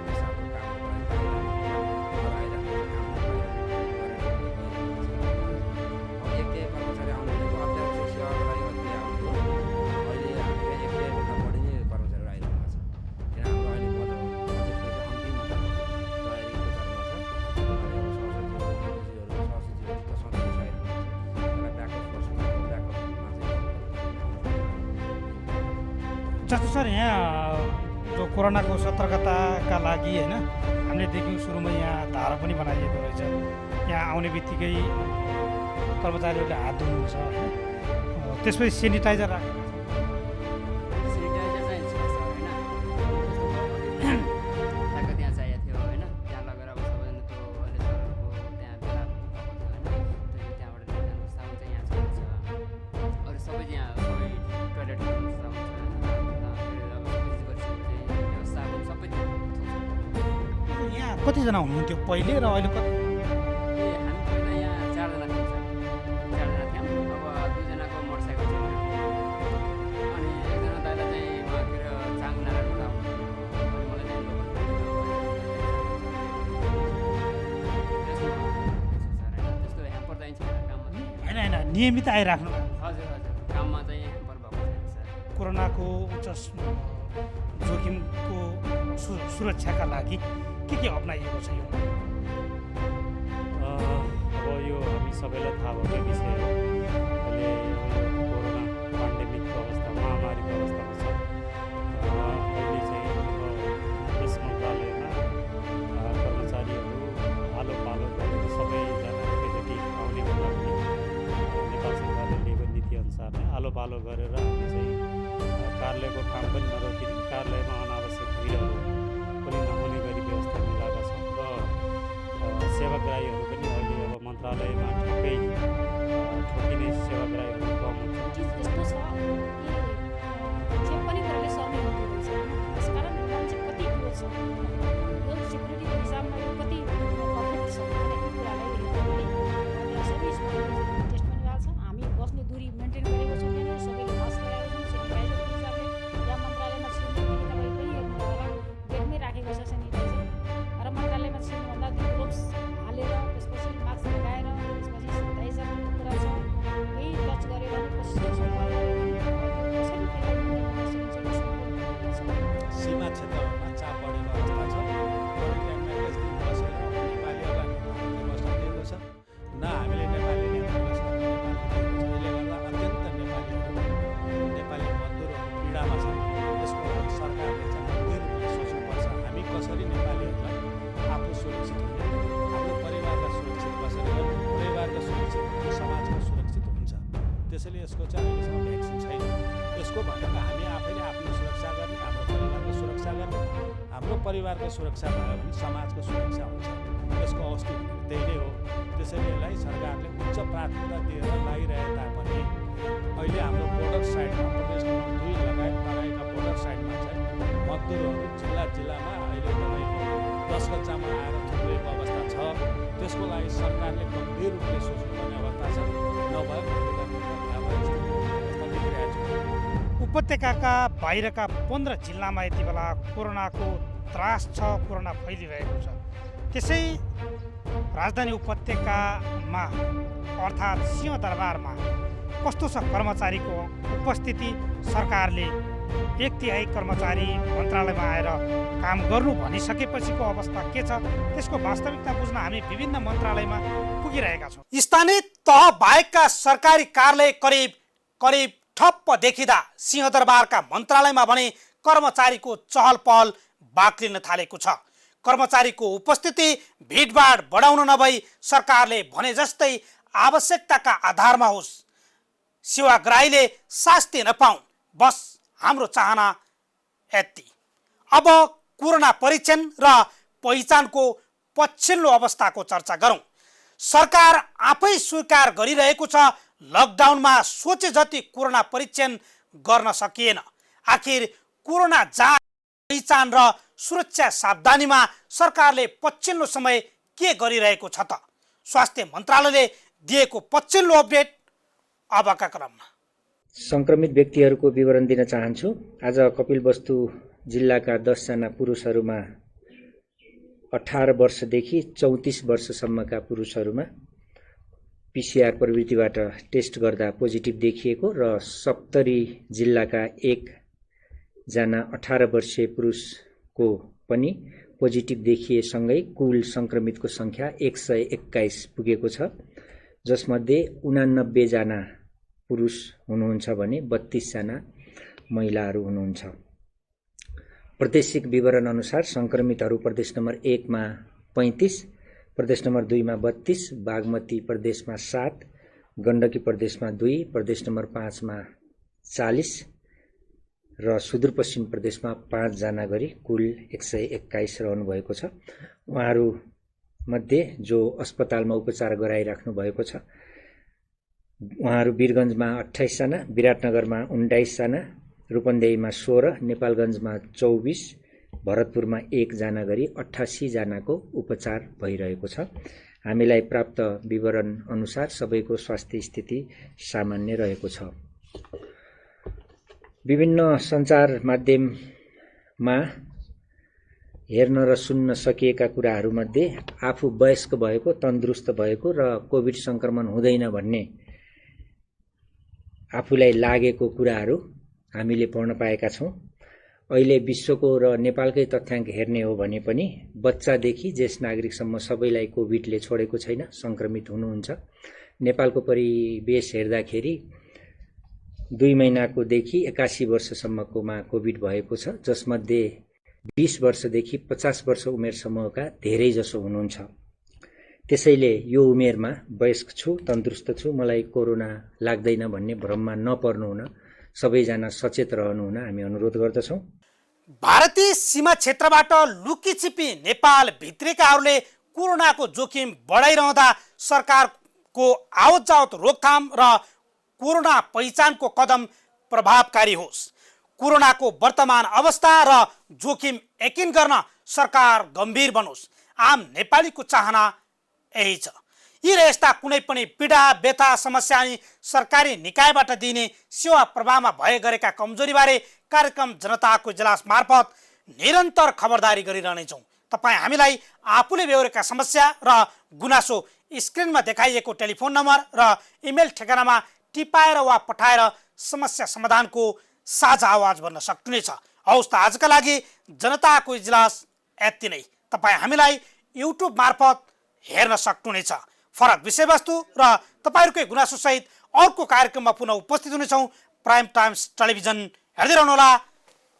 किसानको कामहरू आइरहनु एक कर्मचारी आउनु भनेको अत्यावश्यक सेवाग्राही मात्रै आउनु हो। अहिले हामीले 1 तिहाईभन्दा बढी नै कर्मचारीहरू आइरहनु भएको छ। किन हाम्रो अहिले बजेटको चाहिँ अन्तिम तयारीको चरणमा छ। जस्तो सर यहाँ जो कोरोनाको सतर्कताका लागि होइन, हामीले देख्यौँ सुरुमा यहाँ धारा पनि बनाइएको रहेछ। यहाँ आउने बित्तिकै कर्मचारीहरूले हात धुनुहुन्छ होइन, त्यसपछि सेनिटाइजर राखेको छ। सेनिटाइजर चाहिँ छ सर होइन, ठ्याक्क त्यहाँ चाहिएको थियो होइन, त्यहाँ लगेर अब सबैजना त्यो अहिले सरहरूको त्यहाँ भेला भएको थियो होइन, त्यहाँबाट साबुन चाहिँ यहाँ छ। यहाँ सबै टोइलेट व्यवस्था हुन्छ होइन साबुन सबै यहाँ कतिजना हुनुहुन्थ्यो पहिले र अहिले कति? ए हामी पहिला यहाँ 4 जना थियौँ सर, 4 जना थियौँ। अब 2 जनाको मोटरसाइकल छैन अनि एकजना दाइला चाहिँ उहाँतिर चाङ नारायणबाट आउनुभयो अनि मलाई चाहिँ त्यस्तो ह्याम्पर चाहिँ छैन काममा चाहिँ। होइन होइन नियमित आइराख्नु भएको। हजुर हजुर काममा चाहिँ ह्याम्पर भएको छैन सर। कोरोनाको उच्च जोखिमको सुरक्षाका लागि के अप्नाइएको छ यो? अब यो हामी सबैलाई थाहा भएको विषय हो। अहिले यो कोरोना पेन्डेमिकको अवस्था, महामारीको अवस्थामा छ। अहिले चाहिँ अब यस मन्त्रालयमा कर्मचारीहरू आलो पालो गरेर सबैजना एकैचोटि आउने भन्दा पनि नेपाल सरकारले लिएको नीतिअनुसार नै आलो पालो गरेर हामी चाहिँ कार्यालयको काम पनि नरोकिने, कार्यालयमा अनावश्यक भिडहरू पनि नहुने गरी व्यवस्था मिलाएका छौँ र सेवाग्राहीहरू पनि अहिले अब मन्त्रालयमा ठ्याक्कै ठोकिने सेवाग्राहीहरू कम हुन्छ। यस्तो छ कि जे पनि कुराले सर्ने हुँदो रहेछ होइन, त्यस कारण मान्छे कति ठुलो छ यो सेक्युरिटीको हिसाबमा यो कति पर्फेक्ट छ भने यी कुरालाई हेर्दाखेरि त्यहाँ सबै टेस्ट पनि भएको छ। हामी बस्ने दूरी मेन्टेन गरेको छौँ, त्यहाँनिर सबैले मास्क लगाएको छौँ। सेनिटाइजरको हिसाबले यहाँ मन्त्रालयमा छिर्ने तपाईँ पनि हेर्नु होला, गेटमै राखेको छ सेनिटाइजर र मन्त्रालयमा छिर्नुभन्दा ग्लोभ्स हालेर त्यसपछि मास्क लगाएर त्यसपछि सेनिटाइजरको कुरा छ। केही टच गऱ्यो भने कसैको सम्पर्क गऱ्यो भने त्यो कसरी त्यसलाई मेन्टेन गर्न सकिन्छ यो सम्पूर्ण प्रक्रिया छ। सीमा क्षेत्रहरूमा चाप बढेको अवस्था छ। क्वारेन्टाइनमा 21 दिन बसेर नेपालीहरूलाई बस्न दिएको छ न हामीले नेपालीले बस्न दिएको छ। यसले गर्दा अत्यन्त नेपाली मजदुरहरू पीडामा छन्। यसको लागि सरकारले चाहिँ गम्भीर रूपले सोच्नुपर्छ। हामी कसरी नेपालीहरूलाई आफू सुरक्षित हुने, आफ्नो परिवारलाई सुरक्षित कसरी गर्ने, परिवारको सुरक्षित हुन्छ, समाजको सुरक्षित हुन्छ। त्यसैले यसको चाहिँ अहिलेसम्म भ्याक्सिन छैन। यसको भनेको हामी आफैले आफ्नो सुरक्षा गर्ने, हाम्रो परिवारको सुरक्षा गर्ने। हाम्रो परिवारको सुरक्षा भयो भने समाजको सुरक्षा हुन्छ। यसको औषधि भनेको त्यही नै हो। त्यसैले यसलाई सरकारले उच्च प्राथमिकता दिएर लागिरहे तापनि अहिले हाम्रो बोर्डर साइडमा प्रदेश नम्बर 2 लगायत तराईका बोर्डर साइडमा चाहिँ मजदुरहरू जिल्लामा अहिले तपाईँको 10 कक्षामा आएर थुप्रेको अवस्था छ। त्यसको लागि सरकारले गम्भीर रूपले सोच्नुपर्ने अवस्था छ। नभए उपत्यकाका बाहिरका 15 जिल्लामा यति बेला कोरोनाको त्रास छ, कोरोना फैलिरहेको छ। त्यसै राजधानी उपत्यकामा अर्थात् सिंहदरबारमा कस्तो छ कर्मचारीको उपस्थिति? सरकारले 1/3 कर्मचारी मन्त्रालयमा आएर काम गर्नु भनिसकेपछिको अवस्था के छ, त्यसको वास्तविकता बुझ्न हामी विभिन्न मन्त्रालयमा पुगिरहेका छौँ। स्थानीय तह बाहेकका सरकारी कार्यालय करिब ठप्प देखिँदा सिंहदरबारका मन्त्रालयमा भने कर्मचारीको चहल पहल बाक्लिन थालेको छ। कर्मचारीको उपस्थिति भिडभाड बढाउन नभई सरकारले भने जस्तै आवश्यकताका आधारमा होस्, सेवाग्राहीले शास्ति नपाउन्, बस हाम्रो चाहना यति। अब कोरोना परीक्षण र पहिचानको पछिल्लो अवस्थाको चर्चा गरौँ। सरकार आफै स्वीकार गरिरहेको छ लकडाउनमा सोचे जति कोरोना परीक्षण गर्न सकिएन। आखिर कोरोना जाँच, पहिचान र सुरक्षा सावधानीमा सरकारले पछिल्लो समय के गरिरहेको छ त? स्वास्थ्य मन्त्रालयले दिएको पछिल्लो अपडेट अबका क्रममा। संक्रमित व्यक्तिहरूको विवरण दिन चाहन्छु। आज कपिलवस्तु जिल्लाका 10 जना पुरुषहरूमा 18 वर्षदेखि 34 वर्षसम्मका पुरुषहरूमा पीसीआर प्रवृत्तिबाट टेस्ट गर्दा पोजिटिभ देखिएको र सप्तरी जिल्लाका 1 जना 18 वर्षीय पुरुषको पनि पोजिटिभ देखिएसँगै कुल संक्रमितको संख्या 121 पुगेको छ, जसमध्ये 89 जना पुरुष हुनुहुन्छ भने 32 जना महिलाहरू हुनुहुन्छ। प्रादेशिक विवरण अनुसार संक्रमितहरू प्रदेश नम्बर 1 मा 35, प्रदेश नम्बर 2 मा 32, बागमती प्रदेशमा 7, गण्डकी प्रदेशमा 2, प्रदेश नम्बर 5 मा 40 र सुदूरपश्चिम प्रदेशमा 5 जना गरी कुल 121 रहनु भएको छ। उहाँहरू मध्ये जो अस्पतालमा उपचार गराइराख्नु भएको छ उहाँहरू वीरगञ्जमा 28 जना, विराटनगरमा 29 जना, रूपन्देहीमा 16, नेपालगञ्जमा 24, भरतपुरमा 1 जना गरी 88 जनाको उपचार भइरहेको छ। हामीलाई प्राप्त विवरण अनुसार सबैको स्वास्थ्य स्थिति सामान्य रहेको छ। विभिन्न सञ्चार माध्यममा हेर्न र सुन्न सकिएका कुराहरूमध्ये आफू वयस्क भएको, तन्दुरुस्त भएको र कोभिड सङ्क्रमण हुँदैन भन्ने आफूलाई लागेको कुराहरू हामीले पढ्न पाएका छौँ। अहिले विश्वको र नेपालकै तथ्याङ्क हेर्ने हो भने पनि बच्चादेखि ज्येष्ठ नागरिकसम्म सबैलाई कोभिडले छोडेको छैन, सङ्क्रमित हुनुहुन्छ। नेपालको परिवेश हेर्दाखेरि 2 महिनाकोदेखि 81 वर्षसम्मकोमा कोभिड भएको छ, जसमध्ये 20 वर्षदेखि 50 वर्ष उमेर समूहका धेरै जसो हुनुहुन्छ। त्यसैले यो उमेरमा वयस्क छु, तन्दुरुस्त छु, मलाई कोरोना लाग्दैन भन्ने भ्रममा नपर्नुहुन, सबैजना सचेत रहनुहुन हामी अनुरोध गर्दछौँ। भारतीय सीमा क्षेत्रबाट लुकीछिपी नेपाल भित्रेकाहरूले कोरोनाको जोखिम बढाइरहँदा सरकारको आवत जावत रोकथाम र कोरोना पहिचानको कदम प्रभावकारी होस्। कोरोनाको वर्तमान अवस्था र जोखिम यकिन गर्न सरकार गम्भीर बनोस्। आम नेपालीको चाहना यही छ। यी र यस्ता कुनै पनि पीडा, व्यथा, समस्या अनि सरकारी निकायबाट दिने सेवा प्रवाहमा भए गरेका कमजोरीबारे कार्यक्रम जनताको इजलास मार्फत निरन्तर खबरदारी गरिरहनेछौँ। तपाईँ हामीलाई आफूले बेहोरेका समस्या र गुनासो स्क्रिनमा देखाइएको टेलिफोन नम्बर र इमेल ठेगानामा टिपाएर वा पठाएर समस्या समाधानको साझा आवाज भन्न सक्नुहुनेछ। हौस् त आजका लागि जनताको इजलास यति नै। तपाईँ हामीलाई युट्युब मार्फत हेर्न सक्नुहुनेछ। फरक विषयवस्तु र तपाईँहरूकै गुनासोसहित अर्को कार्यक्रममा पुनः उपस्थित हुनेछौँ। प्राइम टाइम्स टेलिभिजन हेर्दै रहनुहोला।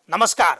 नमस्कार।